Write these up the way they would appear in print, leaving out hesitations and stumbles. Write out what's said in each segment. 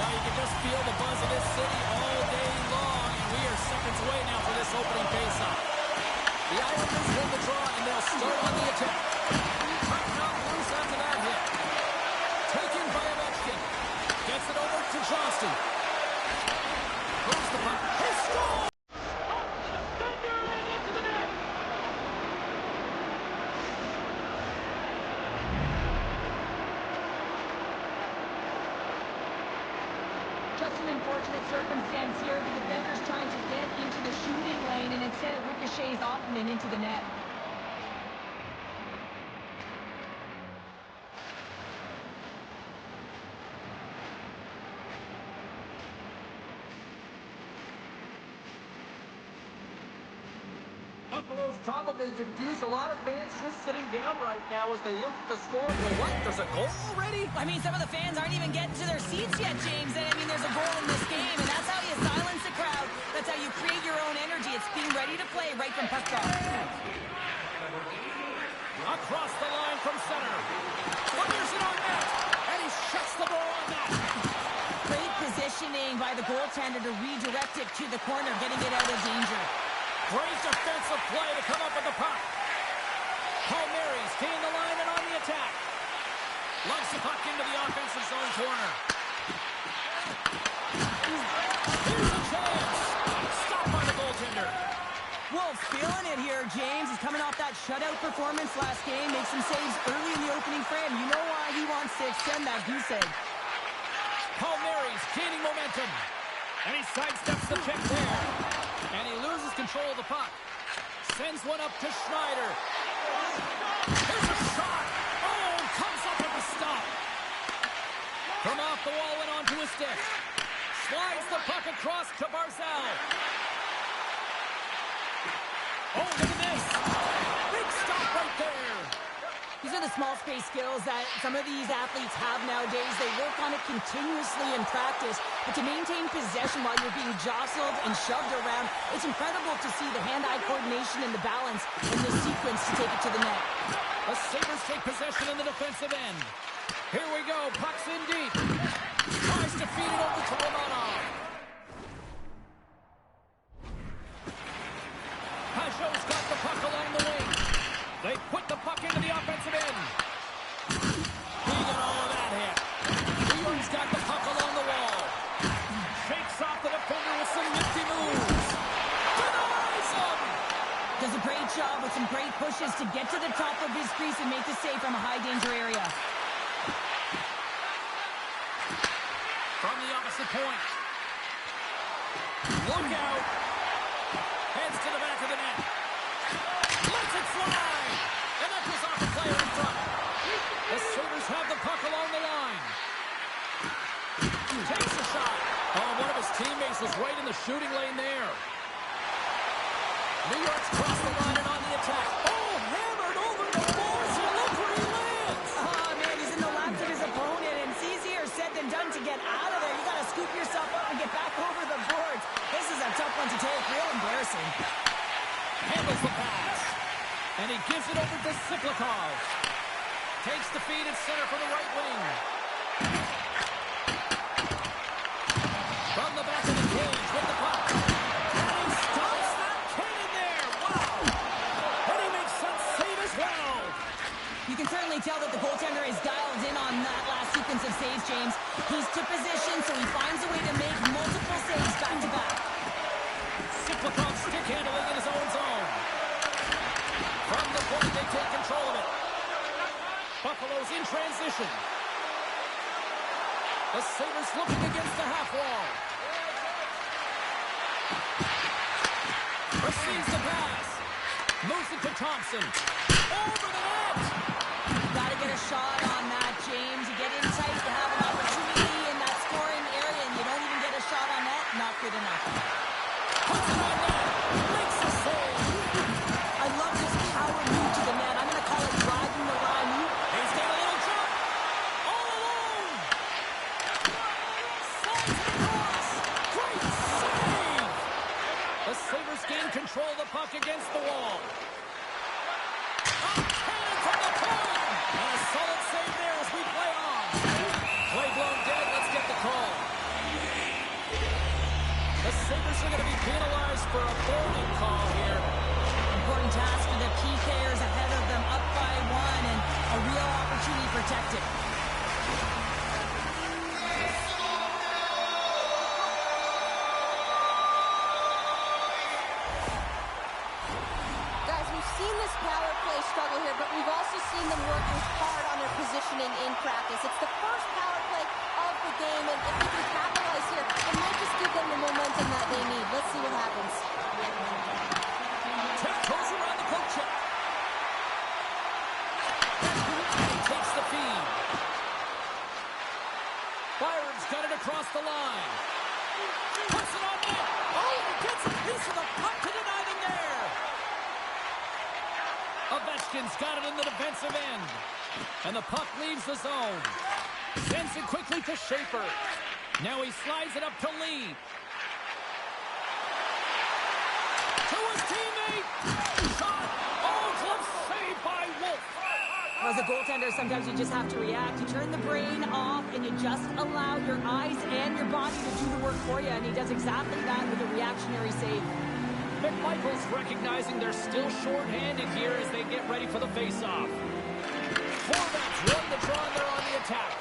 Well, you can just feel the buzz of this city all day long, and we are seconds away now for this opening faceoff. The Islanders win the draw, and they'll start on the attack. Puck not loose after that hit. Taken by Ovechkin. Gets it over to Johnston. Moves the puck. He scores! Just an unfortunate circumstance here. The defender's trying to get into the shooting lane, and instead it ricochets off him and into the net. Buffalo's probably confused. A lot of fans just sitting down right now as they look at the score. Well, what? There's a goal already? I mean, some of the fans aren't even getting to their seats yet, James. And I mean, there's a goal in this game, and that's how you silence the crowd. That's how you create your own energy. It's being ready to play right from puck drop. Across the line from center. Fires it on net, and he shuts the door on that. Great positioning by the goaltender to redirect it to the corner, getting it out of danger. Great defensive play to come up with the puck. Palmieri's gained the line and on the attack. Loves the puck into the offensive zone corner. Here's a chance. Stopped by the goaltender. Wolf feeling it here, James. He's coming off that shutout performance last game. Makes some saves early in the opening frame. You know why he wants to extend that goose egg. Palmieri's gaining momentum. And he sidesteps the check there. And he loses control of the puck. Sends one up to Schneider. Here's a shot. Oh, comes up with a stop. From off the wall and onto his stick. Slides the puck across to Barzal. Oh, look at this. Big stop right there. These are the small space skills that some of these athletes have nowadays. They work on it continuously in practice, but to maintain possession while you're being jostled and shoved around, it's incredible to see the hand-eye coordination and the balance in this sequence to take it to the net. The Sabres take possession in the defensive end. Here we go, puck's in deep. Tries to feed it over to Romanov. Pajot's got the puck along the wing. They put the puck into the offensive end. He got all of that hit. Leon's got the puck along the wall. Shakes off the defender with some nifty moves. Denies him! Does a great job with some great pushes to get to the top of his crease and make the save from a high-danger area. From the opposite point. Look out! Heads to the back of the net. Lets it fly! And that goes off the player in front. The Sabres have the puck along the line. Takes a shot. Oh, one of his teammates was right in the shooting lane there. New York's crossed the line and on the attack. Oh, hammered over the boards. You look where he lands. Oh, man, he's in the laps of his opponent, and it's easier said than done to get out of there. You got to scoop yourself up and get back over the boards. This is a tough one to take. Real embarrassing. Handles the pass. And he gives it over to Siklikov. Takes the feed at center for the right wing. From the back of the cage with the puck. And he stops that cannon there. Wow. And he makes that save as well. You can certainly tell that the goaltender is dialed in on that last sequence of saves, James. He's to position, so he finds a way to make multiple saves back-to-back. Siklikov stick handling in his own zone. From the point, they take control of it. Buffalo's in transition. The Sabres looking against the half wall. Receives the pass. Moves it to Thompson. Over the net. Got to get a shot on that, James. You get in tight to have an opportunity in that scoring area, and you don't even get a shot on that. Not good enough. Puts it on net. Makes the save. I love this power move to the net. I'm going to call it driving the line. He's got a little jump. All alone. Slides it across. Great save. The Sabres gain control of the puck against the wall. A cannon from the point. And a solid save there as we play on. Play blown dead. Let's get the call. actually going to be penalized for a holding call here. Important task for the PKers ahead of them, up by 1, and a real opportunity protected. Guys, we've seen this power play struggle here, but we've also seen them working hard on their positioning in practice. It's the first power play of the game, and if we can capitalize here, it might just give them the momentum that they need. Let's see what happens. Tiptoes around the poke check. And he takes the feed. Byron's got it across the line. Puts it on net. Oh, he gets a piece of the puck to deny them there. Ovechkin's got it in the defensive end. And the puck leaves the zone. Sends it quickly to Schaefer. Now he slides it up to Lee. To his teammate. Shot. Oh, glove saved by Wolf. As a goaltender, sometimes you just have to react. You turn the brain off, and you just allow your eyes and your body to do the work for you, and he does exactly that with a reactionary save. McMichael's recognizing they're still short-handed here as they get ready for the face-off. Forwards run the draw, and they're on the attack.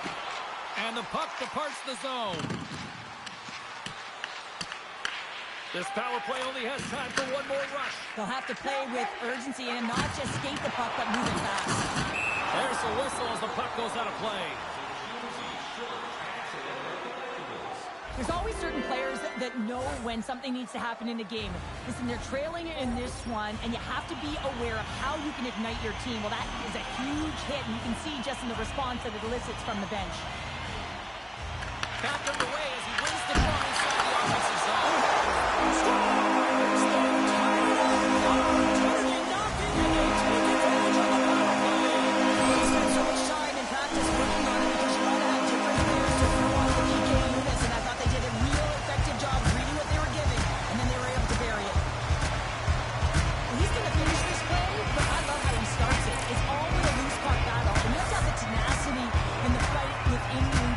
And the puck departs the zone. This power play only has time for one more rush. They'll have to play with urgency and not just skate the puck, but move it fast. There's the whistle as the puck goes out of play. There's always certain players that know when something needs to happen in a game. Listen, they're trailing in this one, and you have to be aware of how you can ignite your team. Well, that is a huge hit, and you can see just in the response that it elicits from the bench. Back underway as he wins the draw inside the offensive zone.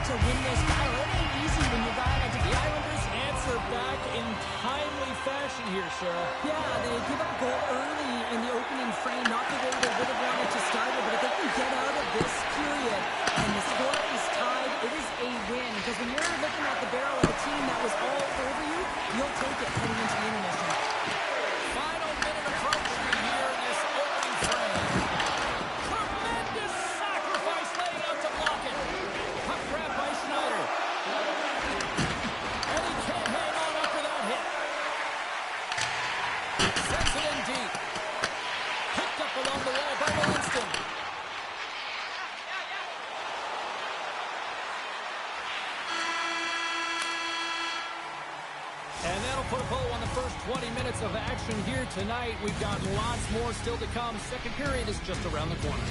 To win this battle. It ain't easy when you got it. The Islanders answer back in timely fashion here, Sarah. Yeah, they give up a goal early in the opening frame, not the way they would have wanted to start it, but if they can get out of this period and the score is tied, it is a win. Because when you're looking at the barrel of a team that was all over you, you'll take it heading into the intermission. Final minute approaching here in this opening frame. Tremendous sacrifice laying out to block it. Puck grab by Schneider. And he can't hang on after that hit. Sends it in deep. Picked up along the wall by Winston. And that'll put a bow on the first 20 minutes of action here tonight. We've got lots more still to come. Second period is just around the corner.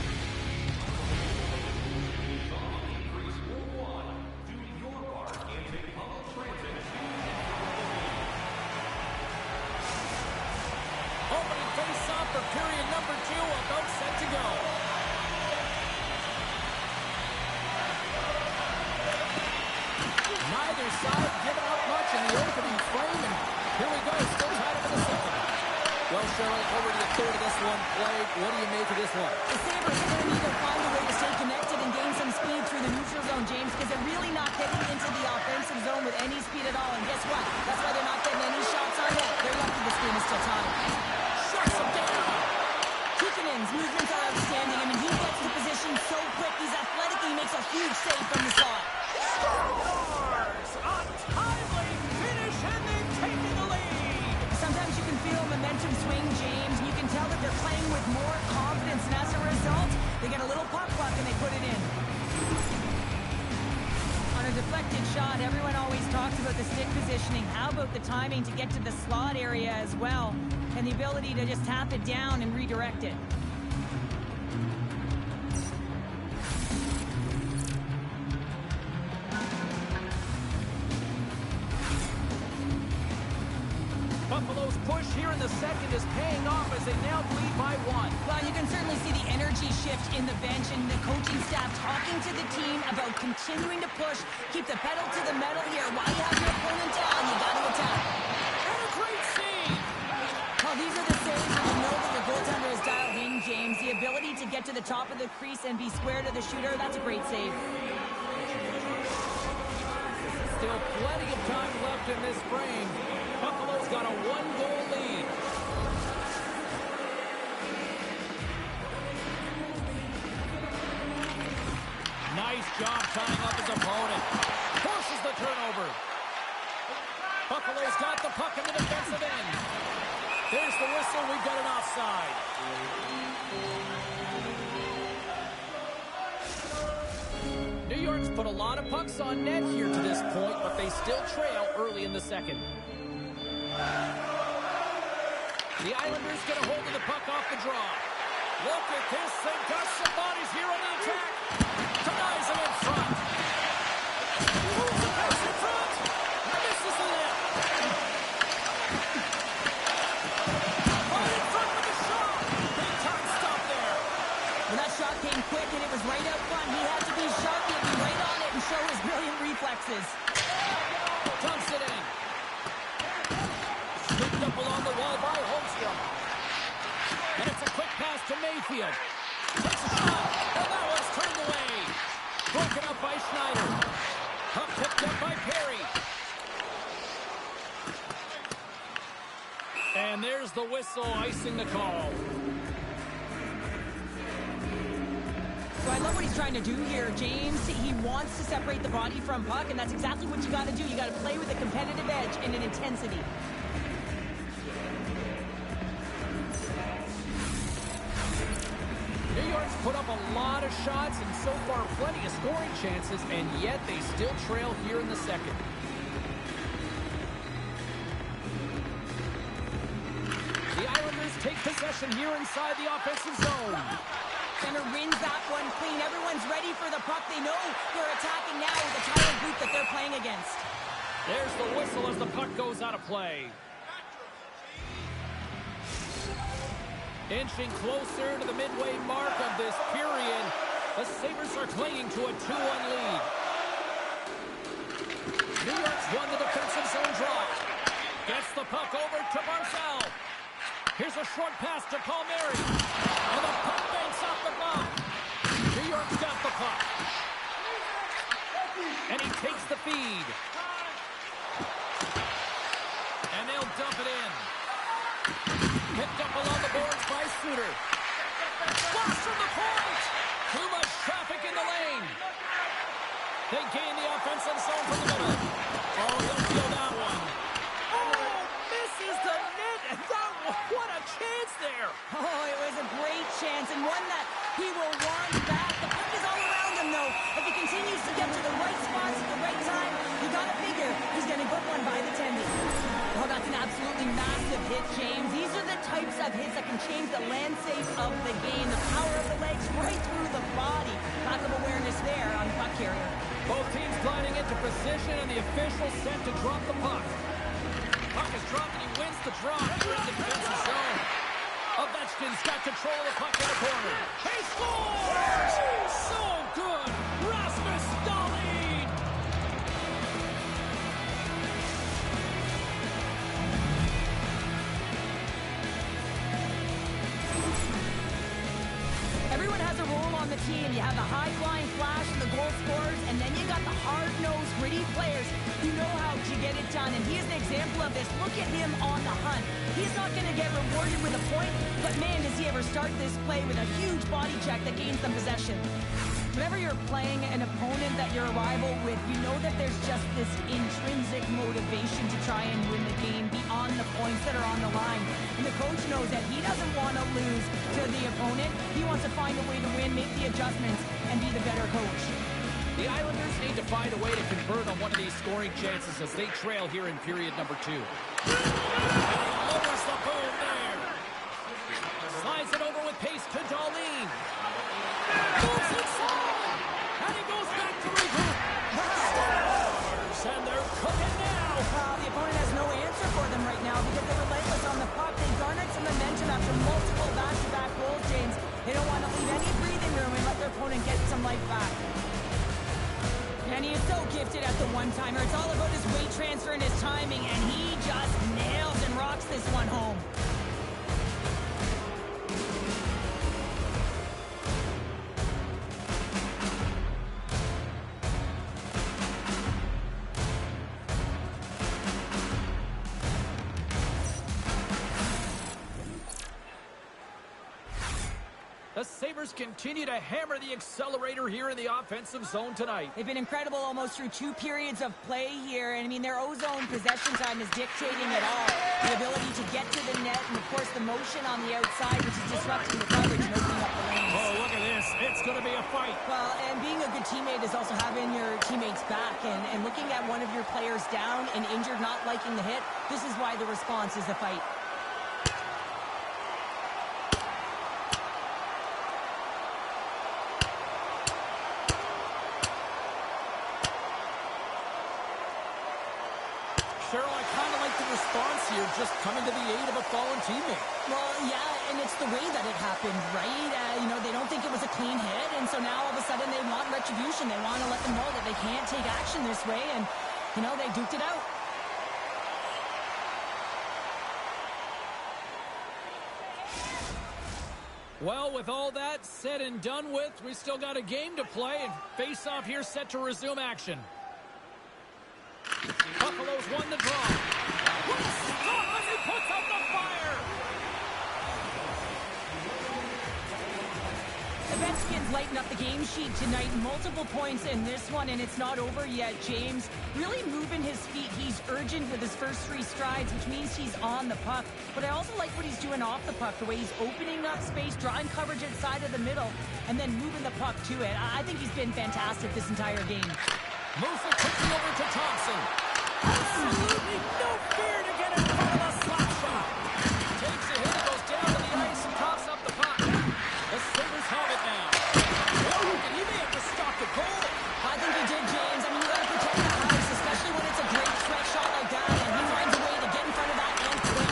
Opening face-off for period number 2, about set to go. Neither side giving up much in the opening frame, and here we go, still tied up in the second. Well, Cheryl, already a third of this one played. What do you make of this one? The Sabres are going to need to find a way to stay connected and gain some speed through the neutral zone, James, because they're really not getting into the offensive zone with any speed at all. And guess what? That's why they're not getting any shots on net. They're lucky this game is still tied. Shuts him down. Tikkanen's movements are outstanding. I mean, he gets to position so quick. He's athletic. He makes a huge save from the slot. Stars, a timely finish, and they've taken the lead. Sometimes you can feel momentum swing, James, and you can tell that they're playing with more confidence, and as a result, they get a little puck luck and they put it in. On a deflected shot, everyone always talks about the stick positioning. How about the timing to get to the slot area as well, and the ability to just tap it down and redirect it? Buffalo's push here in the second is paying off as they now lead by 1. Well, you can certainly see the energy shift in the bench and the coaching staff talking to the team about continuing to push, keep the pedal to the metal here. While you have your opponent down, you got to attack. And the top of the crease and be square to the shooter. That's a great save. Still plenty of time left in this frame. Buffalo's got a 1-goal lead. Nice job tying up his opponent. Forces the turnover. Buffalo's got the puck in the defensive end. There's the whistle. We've got an offside. New York's put a lot of pucks on net here to this point, but they still trail early in the second. The Islanders get a hold of the puck off the draw. Look at this. They've got some bodies here on the attack. Denies him in front. Moves the pass in front. Misses the net. Right in front with the shot. Big time stop there. Well, that shot came quick, and it was right out front. He had to be sharp, he'd be right on it, and show his brilliant reflexes. Dumps it in. Scooped up along the wall by Holmstrom. And it's a quick pass to Mayfield. Takes a shot. And that one's turned away. Broken up by Schneider. Puck picked up by Perry. And there's the whistle icing the call. So I love what he's trying to do here, James. He wants to separate the body from puck, and that's exactly what you got to do. You got to play with a competitive edge and an intensity. New York's put up a lot of shots and so far plenty of scoring chances, and yet they still trail here in the second. The Islanders take possession here inside the offensive zone. Center wins that one clean. Everyone's ready for the puck. They know they're attacking now with the title group that they're playing against. There's the whistle as the puck goes out of play. Inching closer to the midway mark of this period, the Sabres are clinging to a 2-1 lead. New York's won the defensive zone draw. Gets the puck over to Barzal. Here's a short pass to Palmieri. And the puck banks off the ball. New York's got the puck. And he takes the feed. And they'll dump it in. Picked up along the boards by Suter. Lost from the point. Too much traffic in the lane. They gain the offensive zone from the middle. Oh, he'll feel that one. Oh, misses the net. And what a chance there. Oh, it was a great chance and one that he will want back. The puck is all around him, though. If he continues to get to the right spots at the right time, you got to figure he's going to get one by the tendon. Oh, that's an absolutely massive hit, James. These are the types of hits that can change the landscape of the game. The power of the legs right through the body. Lack of awareness there on the puck carrier. Both teams gliding into position, and the official set to drop the puck. Puck is dropped, and he wins the draw here in the defensive zone. Ovechkin's got control of the puck in the corner. He scores! So good! Rasmus Dahlin! Everyone has a role on the team. You have the high-flying flash and the goal scorers, and then you got the hard-nosed, gritty players who know how to get it done. And he is an example of this. Look at him on the hunt. He's not going to get rewarded with a point, but man, does he ever start this play with a huge body check that gains them possession. Whenever you're playing an opponent that you're a rival with, you know that there's just this intrinsic motivation to try and win the game beyond the points that are on the line. And the coach knows that he doesn't want to lose to the opponent. He wants to find a way to win, make the adjustments, and be the better coach. The Islanders need to find a way to convert on one of these scoring chances as they trail here in period number 2. Lowers the boom there. Slides it over with pace to Dahlin. Moves inside. And he goes back to regroup. And they're cooking now. The opponent has no answer for them right now because they're relentless on the puck. They garnered some momentum after multiple back-to-back goals, James. They don't want to leave any breathing room and let their opponent get some life back. And he is so gifted at the one-timer. It's all about his weight transfer and his timing, and he just nails and rocks this one home. The Sabres continue to hammer the accelerator here in the offensive zone tonight. They've been incredible almost through 2 periods of play here. And, I mean, their O-zone possession time is dictating it all. The ability to get to the net and, of course, the motion on the outside, which is disrupting the coverage and opening up the lanes. Oh, look at this. It's going to be a fight. Well, and being a good teammate is also having your teammates back. And looking at one of your players down and injured, not liking the hit, this is why the response is a fight. Cheryl, I kind of like the response here, just coming to the aid of a fallen teammate. Well, yeah, and it's the way that it happened, right? You know, they don't think it was a clean hit, and so now all of a sudden they want retribution. They want to let them know that they can't take action this way, and, you know, they duked it out. Well, with all that said and done with, we still got a game to play, and face-off here set to resume action. Buffalo's won the draw. What a stop as he puts up the fire! The Redskins lighten up the game sheet tonight. Multiple points in this one, and it's not over yet. James really moving his feet. He's urgent with his first 3 strides, which means he's on the puck. But I also like what he's doing off the puck, the way he's opening up space, drawing coverage inside of the middle, and then moving the puck to it. I think he's been fantastic this entire game. Moves it quickly over to Thompson. Absolutely no fear to get in front of a slap shot. Takes a hit, goes down to the ice, and coughs up the puck. The Sabres have it now. Oh, he may have to stop the goal. I think he did, James. I mean, you got to protect the house, especially when it's a great stretch shot like that, and he finds a way to get in front of that and quick.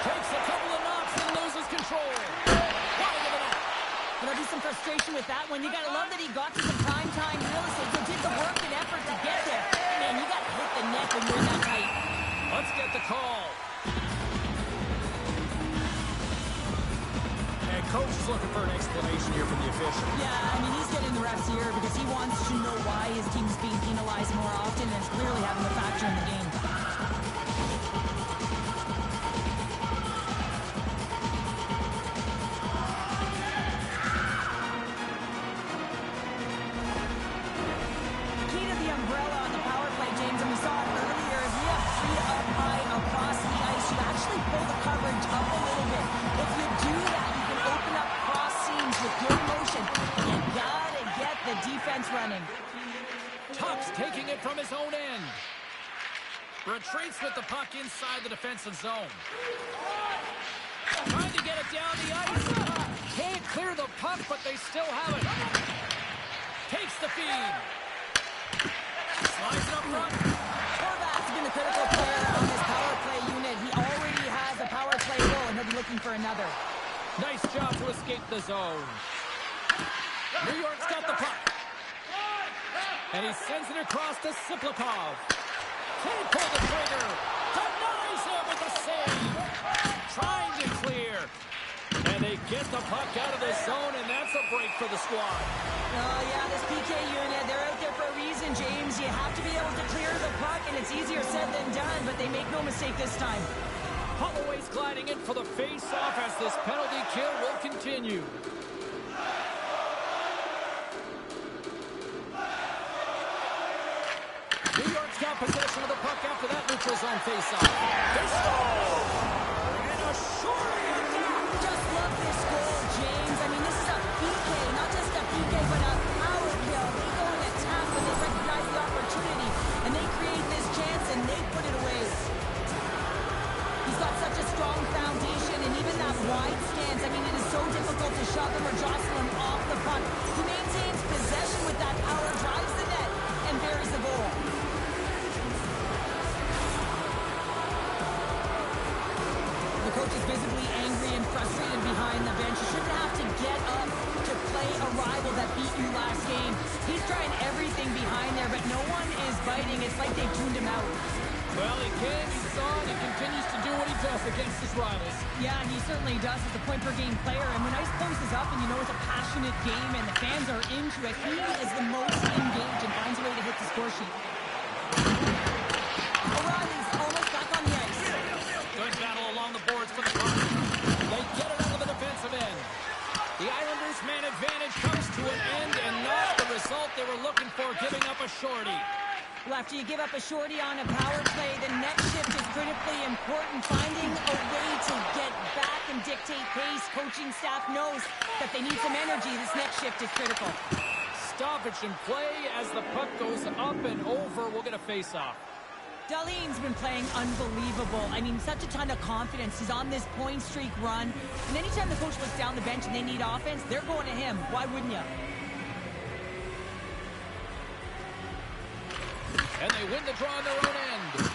Takes a couple of knocks and loses control. Wide of the net. There'll be some frustration with that one. You got to love that he got to some primetime real estate. He did the work and effort to get there. Man, you got to hit the net when you're in that tight. Let's get the call. And coach is looking for an explanation here from the official. Yeah, I mean, he's getting the refs here because he wants to know why his team's being penalized more often, and it's clearly having a factor in the game. Key to the umbrella on the power play, James, and we saw it earlier. If you have 3 up high across the ice, you actually pull the coverage up a little bit. If you do that, you can open up cross seams with good motion. You gotta get the defense running. Tuck's taking it from his own end. Retreats with the puck inside the defensive zone. Trying to get it down the ice. Can't clear the puck, but they still have it. Takes the feed. Slides it up front. Horvath's been the critical player on this power play unit. He already has a power play goal, and he'll be looking for another. Nice job to escape the zone. New York's got the puck. And he sends it across to Siplikov. Can't pull the trigger. Denies him with the save. Trying to clear. And they get the puck out of the zone, and that's a break for the squad. Oh, yeah, this PK unit, they're out there for a reason, James. You have to be able to clear the puck, and it's easier said than done, but they make no mistake this time. Holloway's gliding in for the face-off as this penalty kill will continue. New York's got possession of the puck after that neutral zone face-off. They score! And a shorty attack! Just love this goal, James. I mean, this is a PK, not just a PK, but a power kill. They go and attack when they recognize the opportunity, and they create this chance, and they put it away. He's got such a strong foundation, and even that wide stance, I mean, it is so difficult to shove him or jostle him off the puck. He maintains possession with that power, drives the net, and buries the goal. The coach is visibly angry and frustrated behind the bench. You shouldn't have to get up to play a rival that beat you last game. He's trying everything behind there, but no one is biting. It's like they've tuned him out. Well, he came, he saw, and he continues to do what he does against his rivals. Yeah, he certainly does as a point-per-game player. And when ice closes up and you know it's a passionate game and the fans are into it, he is the most engaged and finds a way to hit the score sheet. O'Reilly's almost back on the ice. Good battle along the boards for the puck. They get it out of the defensive end. The Islanders shorty. Well, after you give up a shorty on a power play, the next shift is critically important. Finding a way to get back and dictate pace. Coaching staff knows that they need some energy. This next shift is critical. Stoppage in play as the puck goes up and over. We'll get a face-off. Dahlin's been playing unbelievable. I mean, such a ton of confidence. He's on this point streak run. And anytime the coach looks down the bench and they need offense, they're going to him. Why wouldn't you? And they win the draw on their own end.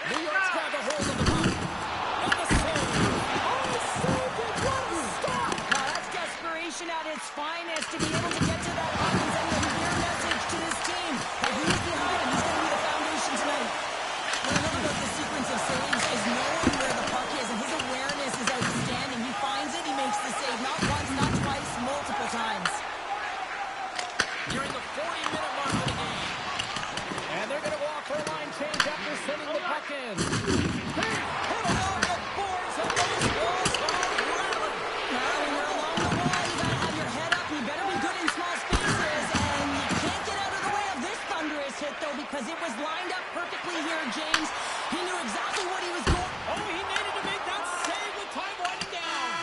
New York's got a hold of the puck. And the save. Oh, saved it. What a stop. Wow, that's desperation at its finest to be able to get to that puck and send a clear message to this team. But who's behind him? He's going to be the foundation tonight. What I love about this sequence of saves is knowing where the puck is, and his awareness is outstanding. He finds it, he makes the save. Not once, not twice, multiple times. Nearing the 40-minute mark of the game. And they're going to walk for a line change after sending the puck in. Hey, put along the boards and those balls are rattling. Now, when you're along the wall, you got to have your head up. You better be good in small spaces. And you can't get out of the way of this thunderous hit, though, because it was lined up perfectly here, James. He knew exactly what he was going. Oh, he needed to make that save with time winding down.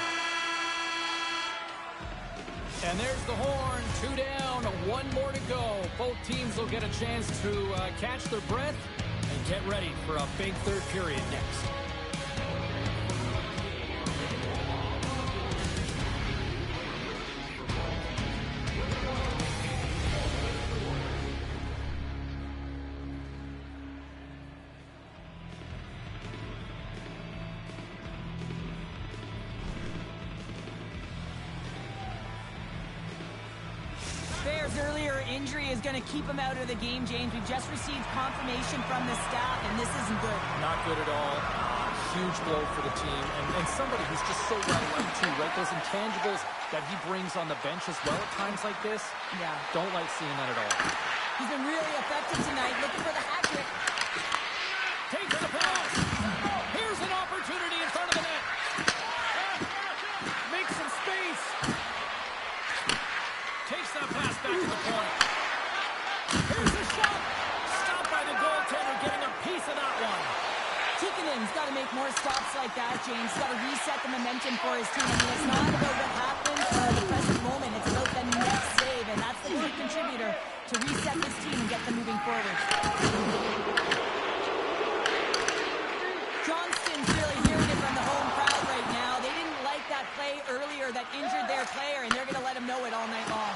And there's the horn. 2 down, 1 more to go. Both teams will get a chance to catch their breath and get ready for a big third period next. Bears' earlier injury is going to keep him out of the game, James. We've just received confirmation from the staff, and this isn't good. Not good at all. Huge blow for the team. And somebody who's just so well-liked too, right? Those intangibles that he brings on the bench as well at times like this. Yeah. Don't like seeing that at all. He's been really effective tonight, looking for the hat trick. Takes the pass. Here's an opportunity in front of the net. Makes some space. Takes that pass back to the point. Here's the shot. Stopped by the goaltender, getting a piece of that one. Tikkanen's got to make more stops like that, James. He's got to reset the momentum for his team. I mean, it's not about what happened or the present moment. It's about the next save, and that's the key contributor to reset this team and get them moving forward. Johnston's really hearing it from the home crowd right now. They didn't like that play earlier that injured their player, and they're going to let him know it all night long.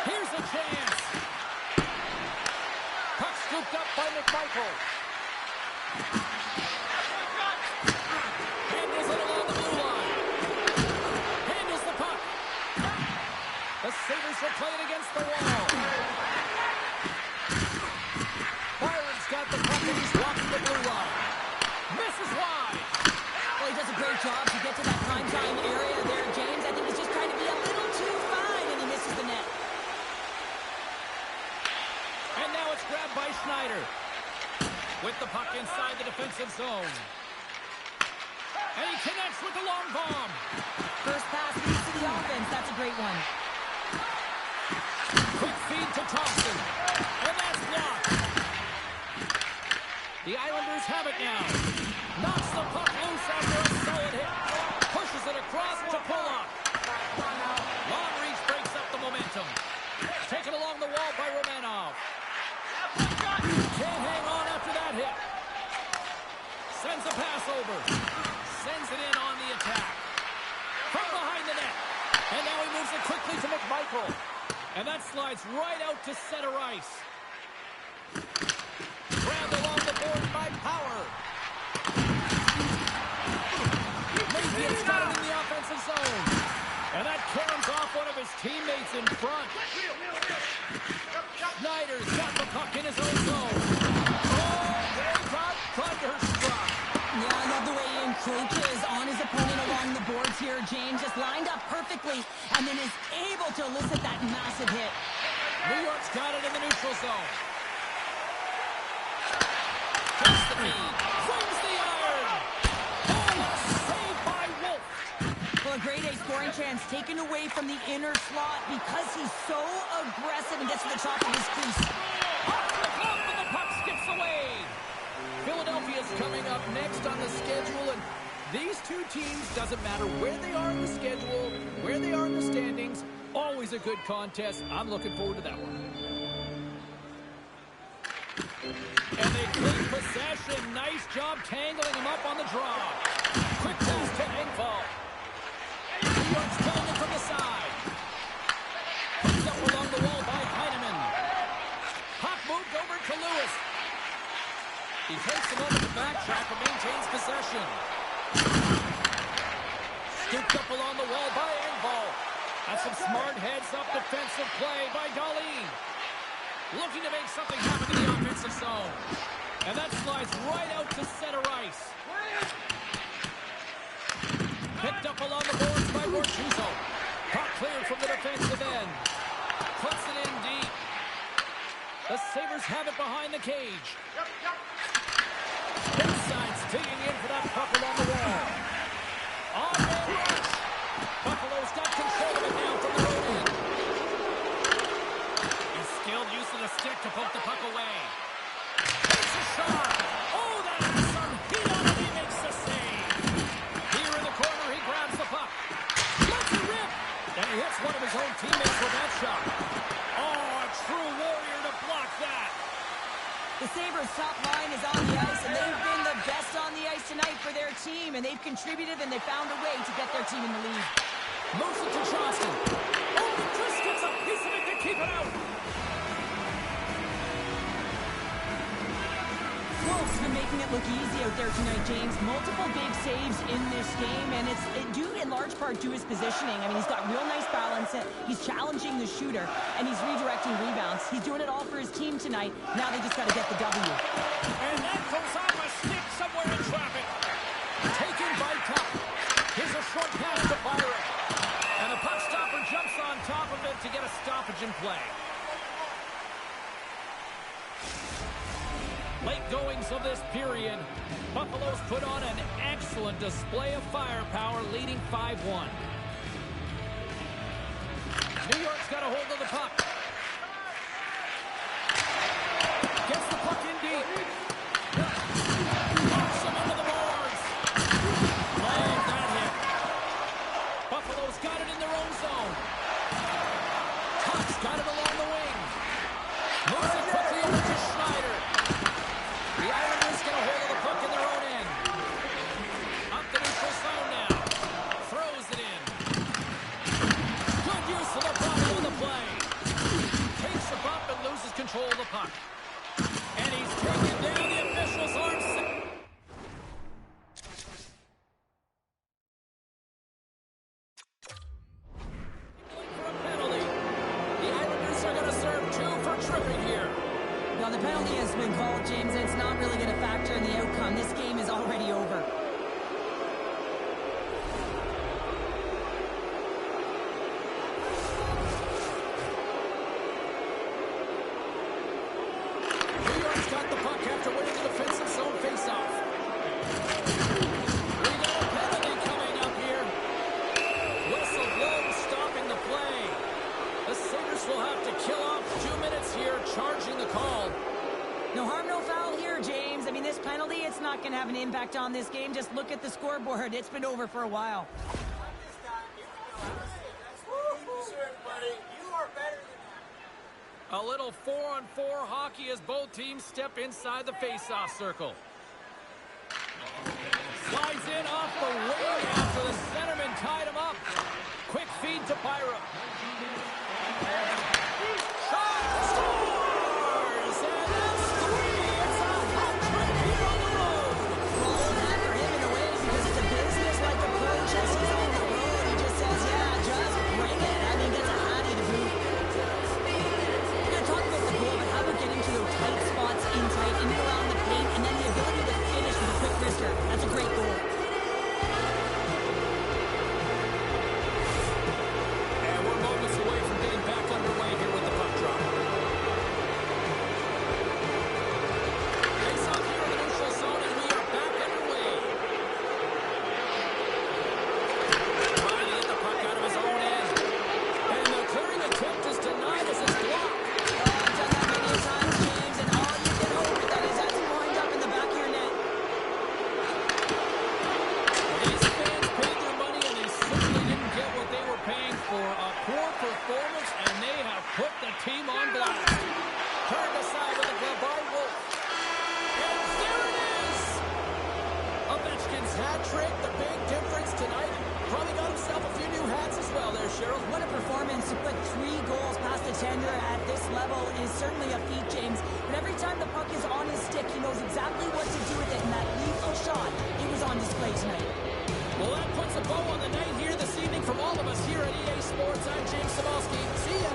Here's a chance. Puck scooped up by McMichael. Handles it along the blue line. Handles the puck. The Sabres will play it against the wall. Byron's got the puck and he's walking the blue line. Misses wide. Well, he does a great job to get to that primetime area there, James. I think he's just trying to be a little too fine, and he misses the net. And now it's grabbed by Schneider. With the puck inside the defensive zone. And he connects with the long bomb. First pass leads to the offense. That's a great one. Quick feed to Thompson. And that's blocked. The Islanders have it now. Knocks the puck loose after a solid hit. Pushes it across to Pollock. Long reach breaks up the momentum. Taken along the wall by Romanov. Can't hang on after that hit. Sends a pass over. Sends it in on the attack. From behind the net. And now he moves it quickly to McMichael. And that slides right out to center ice. Grabbed along the board by Power. Mayfield's got it in the offensive zone. And that caroms off one of his teammates in front. Schneider's got the puck in his own zone. Oh, they got thunderstruck. Yeah, I love the way he encroaches on his opponent along the boards here, James. Just lined up perfectly and then is able to elicit that massive hit. New York's got it in the neutral zone. Takes the feed. Swings the iron. Oh, saved by Wolf. Well, a grade A scoring chance taken away from the inner slot because he's so aggressive and gets to the top of his crease. coming up next on the schedule, and these two teams, doesn't matter where they are in the schedule, where they are in the standings, always a good contest. I'm looking forward to that one. And they take possession. Nice job tangling him up on the draw. Quick pass to Engvall. New York's pulling it from the side. Picked up along the wall by Heineman. Puck moved over to Lewis. He takes a moment to backtrack and maintains possession. Scooped up along the wall by Engvall. That's some smart heads-up defensive play by Dahlin. Looking to make something happen in the offensive zone. And that slides right out to center ice. Picked up along the boards by Bortuzzo. Puck cleared from the defensive end. Puts it in deep. The Sabres have it behind the cage. Inside's digging in for that puck along the wall. On man rush. Buffalo's got control of it now from the road end. He's skilled use of the stick to poke the puck away. Takes a shot. Oh, that has some heat on it. He makes the save. Here in the corner, he grabs the puck. Lets it rip. And he hits one of his own teammates with that shot. Oh, a true warrior to block that. The Sabres' top line is on the ice, and they've been the best on the ice tonight for their team, and they've contributed, and they found a way to get their team in the lead. Moves it to Johnston. Oh, Chris gets a piece of it to keep it out. Wolf's been making it look easy out there tonight, James. Multiple big saves in this game, and it's due in large part to his positioning. I mean, he's got real nice balance. He's challenging the shooter, and he's redirecting rebounds. He's doing it all for his team tonight. Now they just got to get the W. And that goes off a stick somewhere in traffic. Taken by Tuck. Here's a short pass to Byron. And the puck stopper jumps on top of it to get a stoppage in play. Late goings of this period. Buffalo's put on an excellent display of firepower, leading 5-1. New York's got a hold of the puck. Gets the puck in deep. Knocks him into the boards. Love that hit. Buffalo's got it in their own zone. Tuck's got it along the wing. Moves it quickly over to Schneider. The Islanders get a hold of the puck in their own end. Up the neutral zone now. Throws it in. Good use of the body on the play. Takes the bump and loses control of the puck. And he's taken down. The official's arm. For a penalty. The Islanders are going to serve 2 for tripping here. Now, the penalty has been called, James, and it's not really going to factor in the outcome. This game is already over. New York's got the puck after winning the defensive zone faceoff. We got a penalty coming up here. Whistle blows, stopping the play. The Sabres will have to kill off 2 minutes here, charging the call. No harm, no foul here, James. I mean, this penalty, it's not going to have an impact on this game. Just look at the scoreboard. It's been over for a while. A little 4-on-4 hockey as both teams step inside the face-off circle. Slides in off the wing after the centerman tied him up. Quick feed to Byram. Shot! Scores! And that's 3! It's a hat trick here on the road! Well, that for him in a way because it's a business-like approach as he's on the road. He just says, yeah, just bring it. I mean, gets a hattie to boot. We're going to talk about the goal, but how about getting to those tight spots in tight, in and around the paint, and then the ability to finish with a quick wrister. That's a great goal. And we're moments away trick, the big difference tonight. Probably got himself a few new hats as well there, Cheryl. What a performance to put 3 goals past the tender at this level is certainly a feat, James. But every time the puck is on his stick, he knows exactly what to do with it, and that lethal shot, it was on display tonight. Well, that puts a bow on the night here this evening from all of us here at EA Sports. I'm James Cybulski. See ya.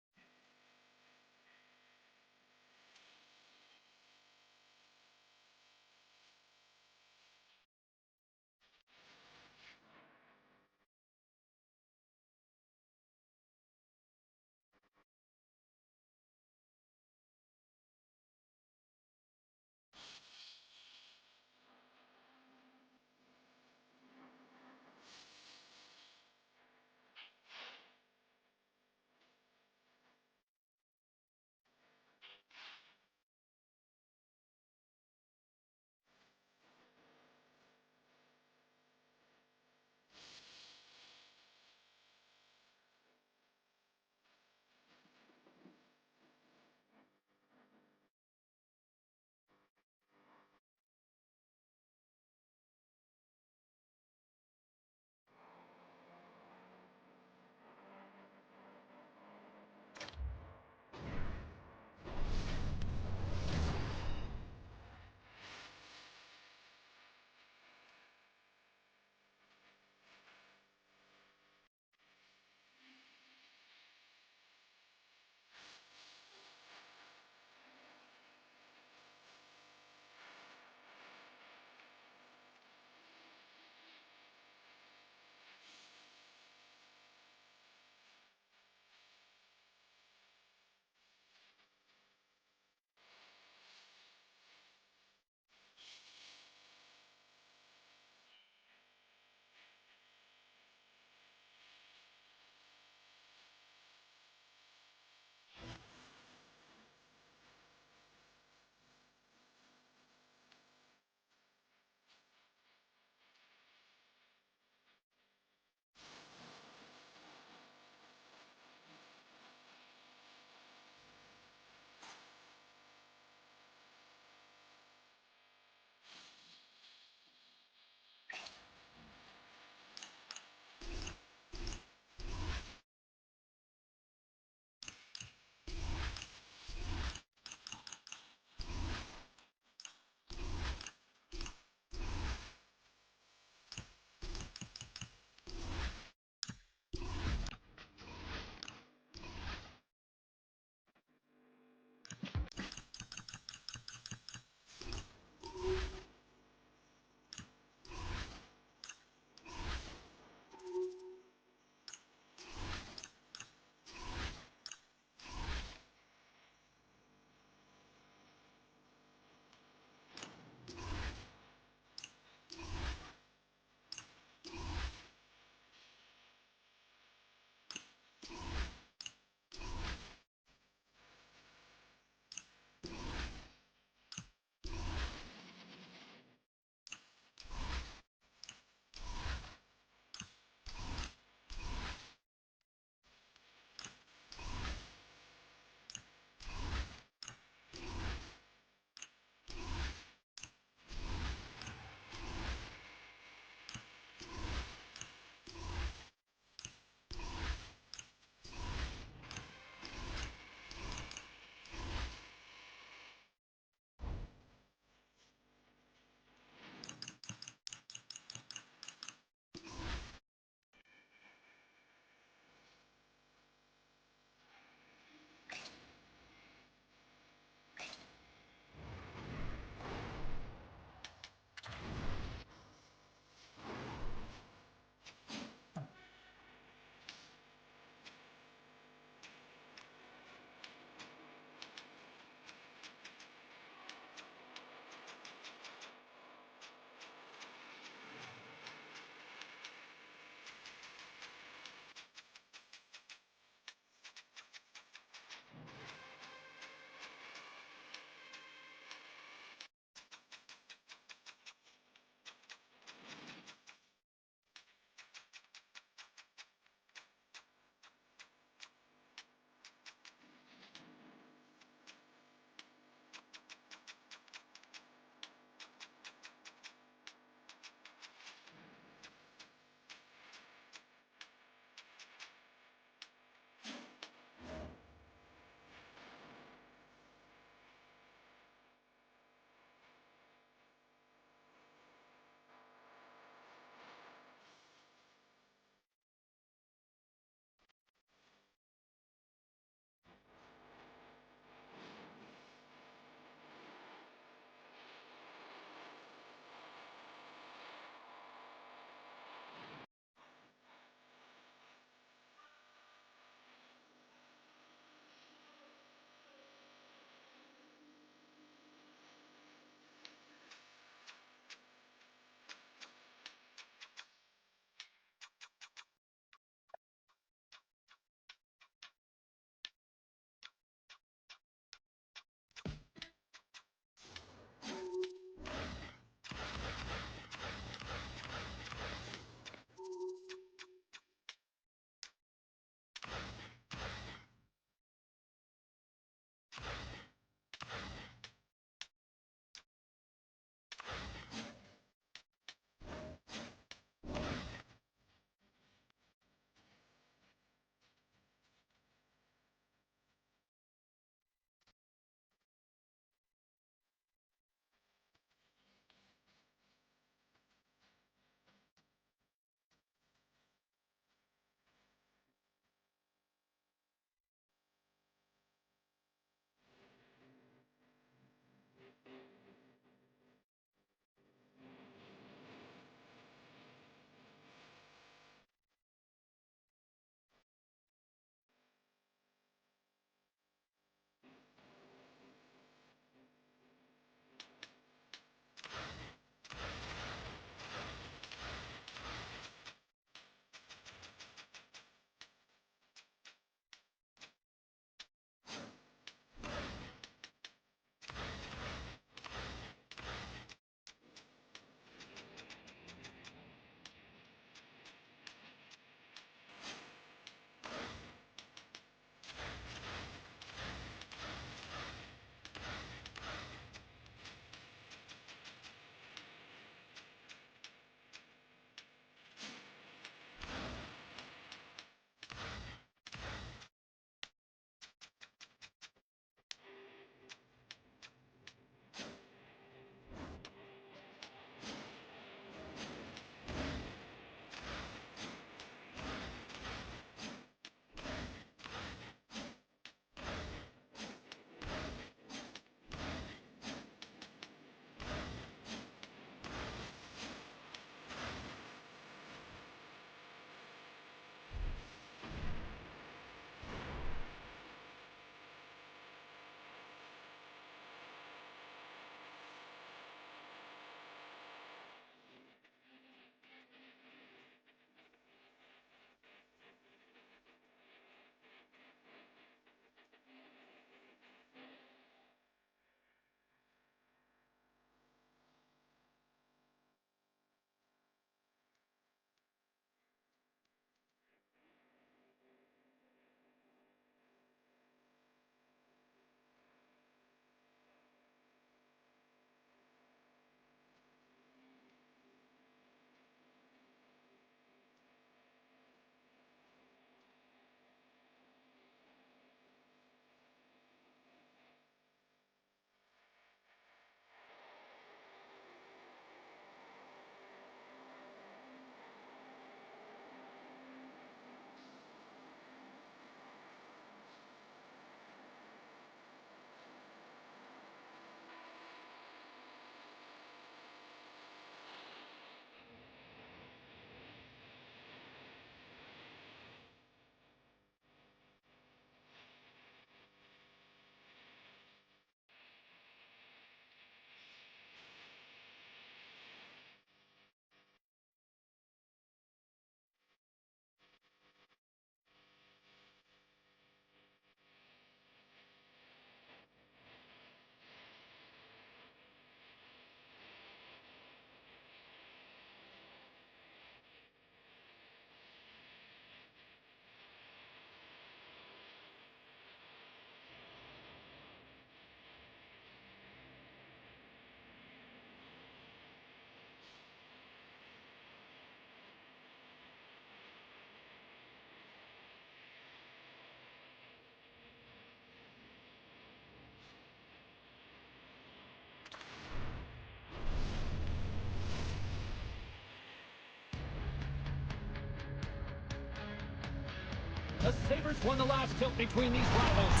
The Sabres won the last tilt between these rivals.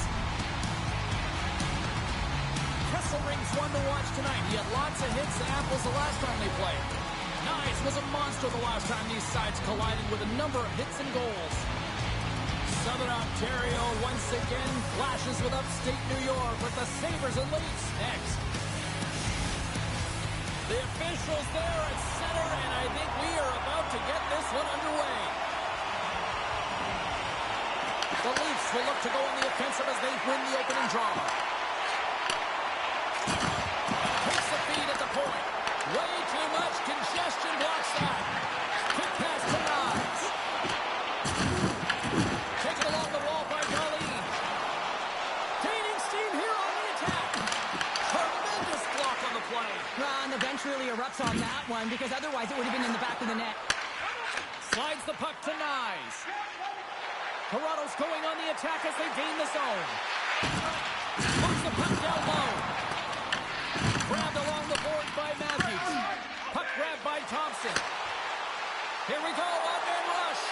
Kesselring's one to watch tonight. He had lots of hits and apples the last time they played. Nyes was a monster the last time these sides collided with a number of hits and goals. Southern Ontario once again flashes with upstate New York with the Sabres and Leafs next. The officials there at center, and I think we are about to get this one underway. The Leafs will look to go on the offensive as they win the opening draw. Takes the feed at the point. Way too much congestion blocks that. Quick pass to Nyes. Taken along the wall by Darlene. Gaining steam here on the attack. Tremendous block on the play. And the bench really erupts on that one because otherwise it would have been in the back of the net. Slides the puck to Nyes. Toronto's going on the attack as they gain the zone. Moves the puck down low. Grabbed along the board by Matthews. Puck grabbed by Thompson. Here we go, one-man rush.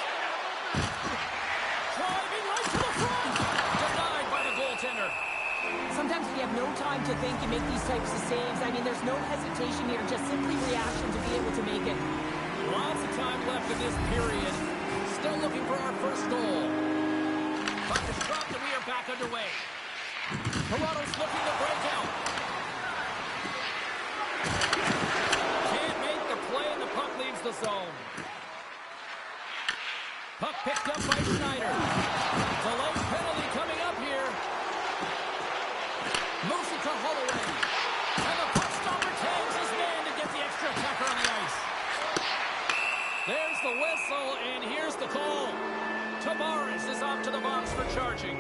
Driving right to the front. Denied by the goaltender. Sometimes we have no time to think and make these types of saves. I mean, there's no hesitation here, just simply reaction to be able to make it. Lots of time left in this period. Still looking for our first goal. Puck is dropped and we are back underway. Toronto's looking to break out. Can't make the play and the puck leaves the zone. Puck picked up by Schneider. Delayed penalty coming up here. Moves it to Holloway. And the puck stopper tags his man to get the extra attacker on the ice. There's the whistle, and here's the call. Tavares is off to the box for charging.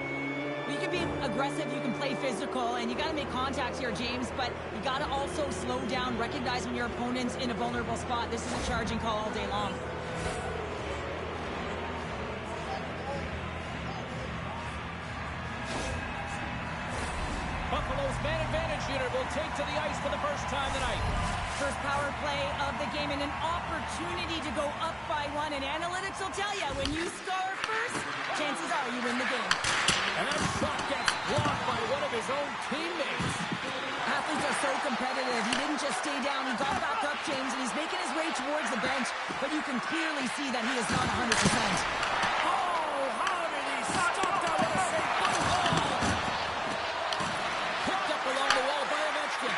You can be aggressive, you can play physical, and you got to make contact here, James, but you got to also slow down, recognize when your opponent's in a vulnerable spot. This is a charging call all day long. Buffalo's man advantage unit will take to the ice for the first time tonight. First power play of the game and an opportunity to go up by one. And analytics will tell you, when you score first, chances are you win the game. And that shot gets blocked by one of his own teammates. Athletes are so competitive. He didn't just stay down. He got back up, James, and he's making his way towards the bench. But you can clearly see that he is not 100%. Oh, how did he stop that with a save? Picked up along the wall by Ovechkin.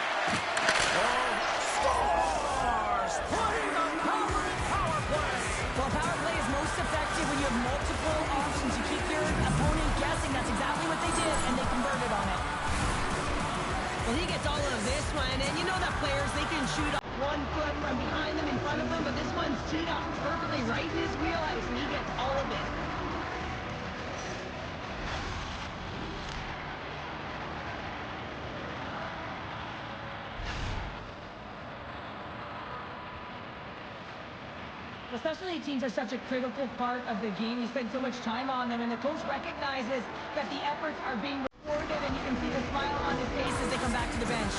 Stars putting the power in power play. Well, power play is most effective when you have multiple options. You keep your opponent guessing. That's exactly what they did, and they converted on it. Well, he gets all of this one, and you know that players, they can shoot off 1 foot from behind them, in front of them, but this one's teed up perfectly right in his wheelhouse, and he gets all of it. Especially teams are such a critical part of the game. You spend so much time on them, and the coach recognizes that the efforts are being rewarded, and you can see the smile on his face as they come back to the bench.